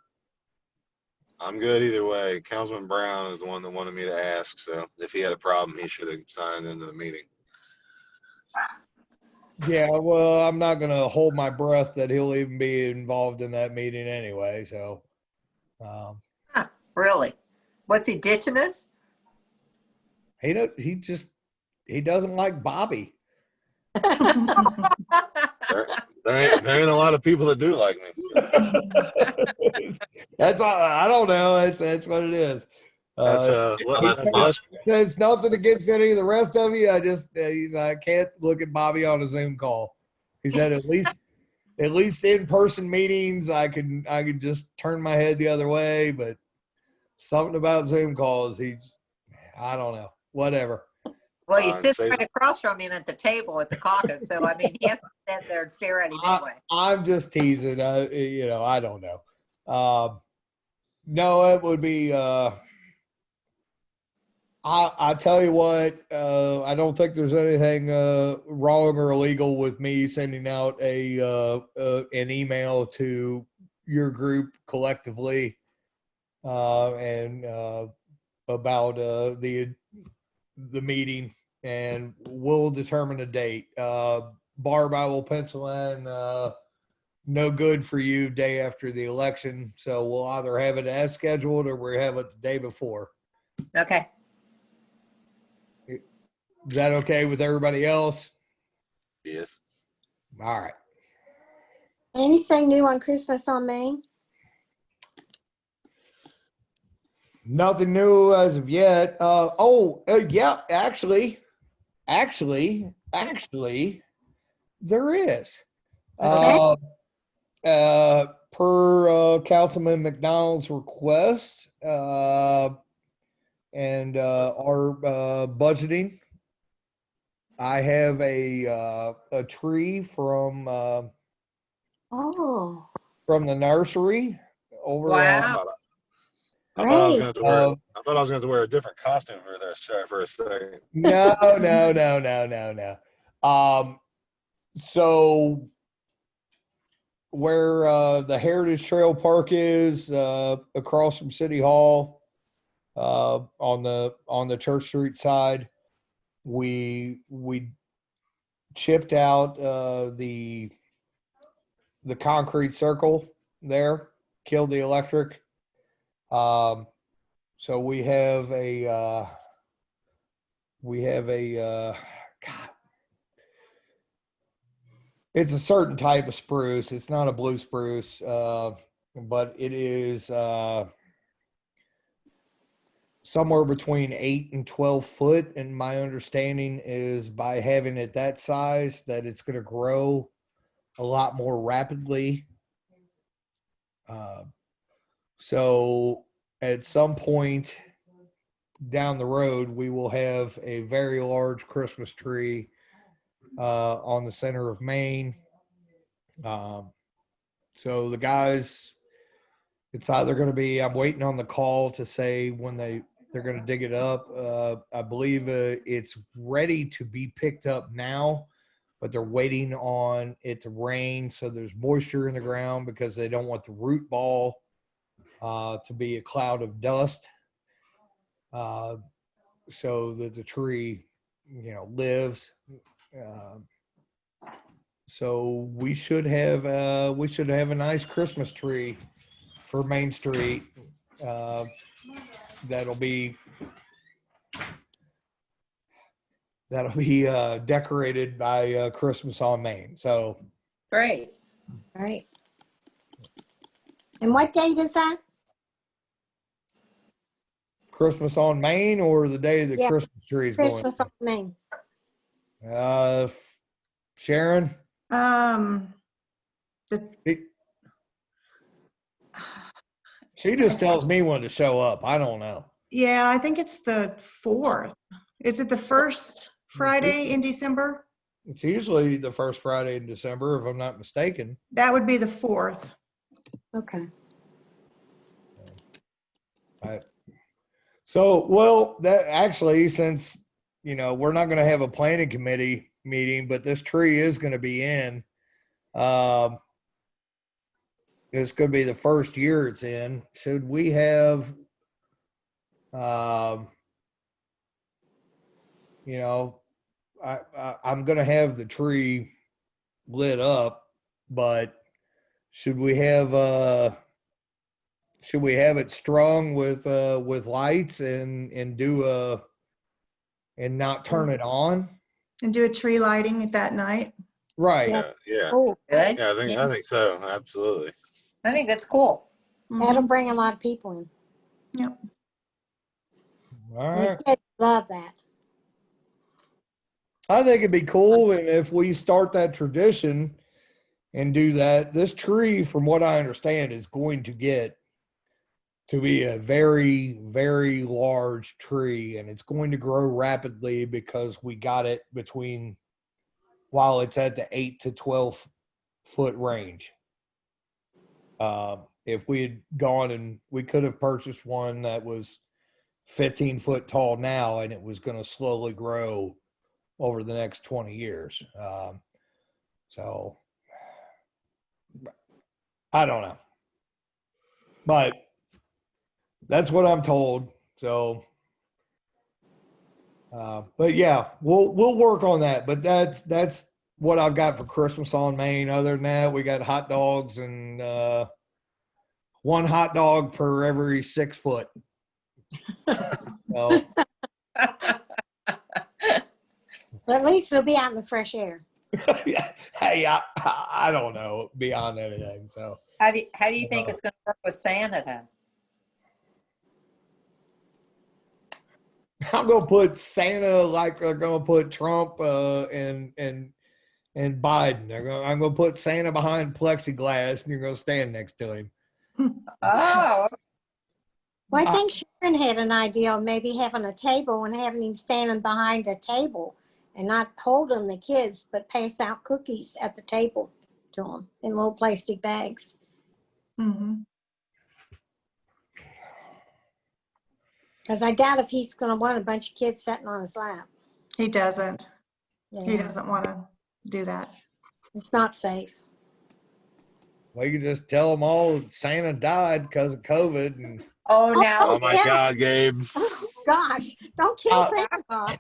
I'm good either way. Councilman Brown is the one that wanted me to ask, so if he had a problem, he should have signed into the meeting. Yeah, well, I'm not going to hold my breath that he'll even be involved in that meeting anyway, so. Really? What's he ditching us? He doesn't like Bobby. There ain't a lot of people that do like me. That's all. I don't know. That's what it is. There's nothing against any of the rest of you. I can't look at Bobby on a Zoom call. He said at least in-person meetings I could just turn my head the other way, but something about Zoom calls, I don't know. Whatever. Well, you sit right across from him at the table at the caucus, so I mean, he has to sit there and stare at him anyway. I'm just teasing. I don't know. No, it would be. I tell you what. I don't think there's anything wrong or illegal with me sending out an email to your group collectively, and about the meeting, and we'll determine a date. Barb, I will pencil in no good for you day after the election, so we'll either have it as scheduled or we'll have it the day before. Okay. Is that okay with everybody else? Yes. All right. Anything new on Christmas on Main? Nothing new as of yet. Yeah, actually, there is. Okay. Per Councilman McDonald's request, and our budgeting, I have a tree from from the nursery over Wow. I thought I was Great. gonna have to wear. I thought I was gonna have to wear a different costume for that show for a second. No. So where the Heritage Trail Park is, across from City Hall, on the Church Street side, we chipped out the concrete circle there, killed the electric. So we have a God, it's a certain type of spruce. It's not a blue spruce, but it is somewhere between 8 and 12 foot. And my understanding is by having it that size, that it's going to grow a lot more rapidly. So at some point down the road, we will have a very large Christmas tree on the center of Maine. So the guys, it's either going to be, I'm waiting on the call to say when they're going to dig it up. I believe it's ready to be picked up now, but they're waiting on it to rain. So there's moisture in the ground because they don't want the root ball to be a cloud of dust, so that the tree, lives. So we should have a nice Christmas tree for Main Street. That'll be decorated by Christmas on Main. So Great. Right. And what date is that? Christmas on Main, or the day the Yeah, Christmas tree is Christmas going? on Main. Sharon? She just tells me when to show up. I don't know. Yeah, I think it's the 4th. Is it the first Friday in December? It's usually the first Friday in December, if I'm not mistaken. That would be the 4th. Okay. So, well, that actually, since, we're not going to have a planning committee meeting, but this tree is going to be in. It's going to be the first year it's in. Should we have, I'm going to have the tree lit up, but should we have it strung with lights and do and not turn it on? And do a tree lighting at that night? Right. Yeah. Oh, Good. Yeah, I think so. Absolutely. I think that's cool. that'll bring a lot of people in. Yep. All The right. kids love that. I think it'd be cool, and if we start that tradition and do that, this tree, from what I understand, is going to get to be a very, very large tree, and it's going to grow rapidly because we got it while it's at the 8 to 12 foot range. If we had gone and we could have purchased one that was 15 foot tall now, and it was going to slowly grow over the next 20 years. So I don't know, but that's what I'm told. So, but yeah, we'll work on that. But that's what I've got for Christmas on Main. Other than that, we got hot dogs and one hot dog per every 6 foot. So, But at least it'll be out in the fresh air. yeah. Hey, I don't know beyond anything. So How do you think it's going to work with Santa then? I'm gonna put Santa like they're gonna put Trump and Biden. I'm gonna put Santa behind plexiglass, and you're gonna stand next to him. Oh, Well, I think Sharon had an idea of maybe having a table and having him standing behind the table and not holding the kids, but pass out cookies at the table to them in little plastic bags. Mm-hmm. Because I doubt if he's going to want a bunch of kids sitting on his lap. He doesn't. He Yeah. doesn't want to do that. It's not safe. We could just tell them all Santa died because of COVID. And Oh, now, Oh my yeah. God, Gabe. Oh, gosh. Don't kill Santa Claus.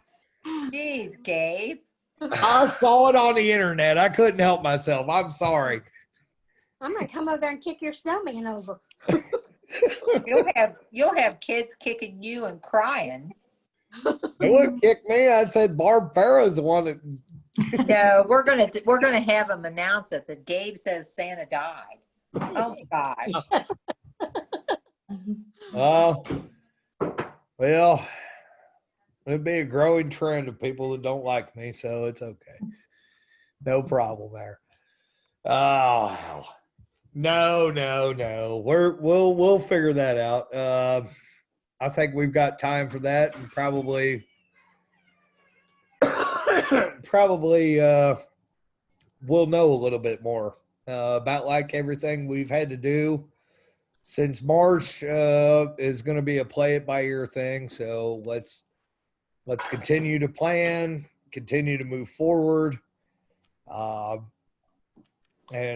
geez, Gabe. I saw it on the internet. I couldn't help myself. I'm sorry. I'm going to come over there and kick your snowman over. You'll have kids kicking you and crying. They wouldn't kick me. I said Barb Farrow's the one that. No, we're gonna have them announce it that Gabe says Santa died. Oh my gosh. Well, it'd be a growing trend of people that don't like me, so it's okay. No problem there. Oh no. We'll figure that out. I think we've got time for that, and probably we'll know a little bit more about like everything we've had to do since March is going to be a play it by ear thing. So let's continue to plan, continue to move forward. And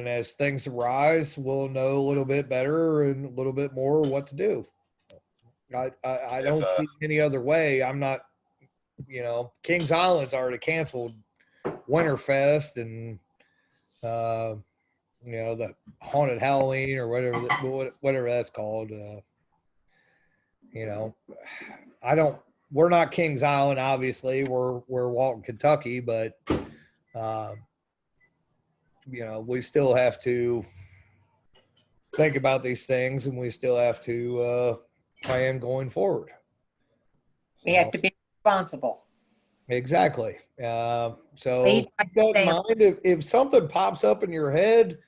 as things arise, we'll know a little bit better and a little bit more what to do. I don't see any other way. I'm not, Kings Island's already canceled Winterfest and, the haunted Halloween or whatever that's called. We're not Kings Island, obviously. We're Walton, Kentucky, but, we still have to think about these things, and we still have to plan going forward. We have to be responsible. Exactly. So Lead by keep that in mind. If something pops up in your head,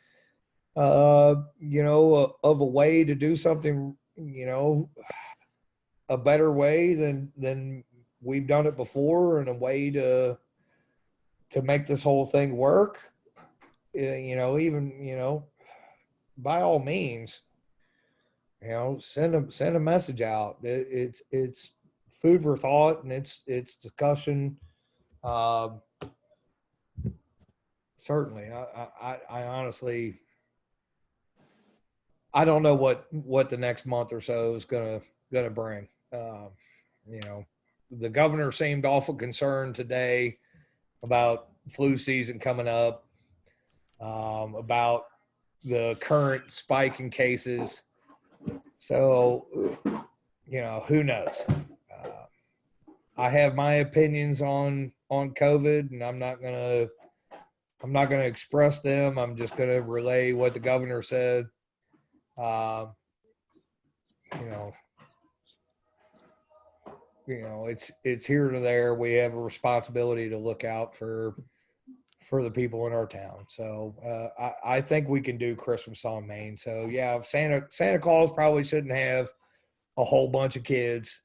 of a way to do something, a better way than we've done it before, and a way to make this whole thing work, by all means, send a message out. It's food for thought, and it's discussion. Certainly, I honestly, I don't know what the next month or so is gonna bring. The governor seemed awful concerned today about flu season coming up, about the current spike in cases. So, who knows? I have my opinions on COVID, and I'm not gonna express them. I'm just gonna relay what the governor said. It's here to there. We have a responsibility to look out for the people in our town. So I think we can do Christmas on Main. So yeah, Santa Claus probably shouldn't have a whole bunch of kids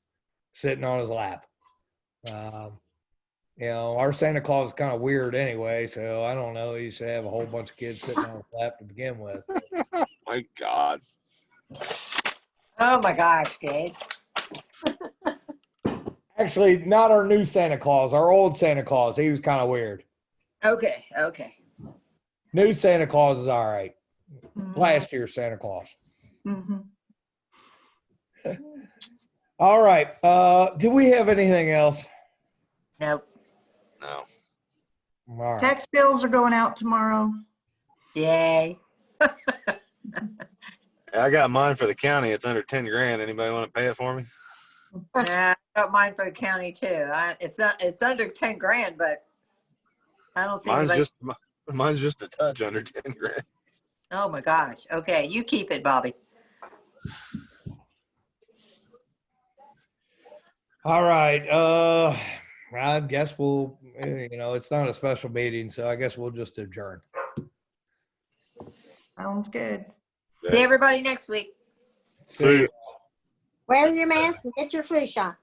sitting on his lap. Our Santa Claus is kind of weird anyway, so I don't know. He should have a whole bunch of kids sitting on his lap to begin with. My God. Oh my gosh, Gabe. Actually, not our new Santa Claus, our old Santa Claus. He was kind of weird. Okay. New Santa Claus is all right. Mm-hmm. Last year's Santa Claus. Mm-hmm. All right. Do we have anything else? Nope. No. All right. Tax bills are going out tomorrow. Yay. I got mine for the county. It's under 10 grand. Anybody want to pay it for me? I got mine for the county too. It's under 10 grand, but I don't see anybody. Mine's just a touch under 10 grand. Oh my gosh. Okay, you keep it, Bobby. All right. I guess we'll, it's not a special meeting, so I guess we'll just adjourn. Sounds good. See everybody next week. See you. Wear your mask and get your flu shot.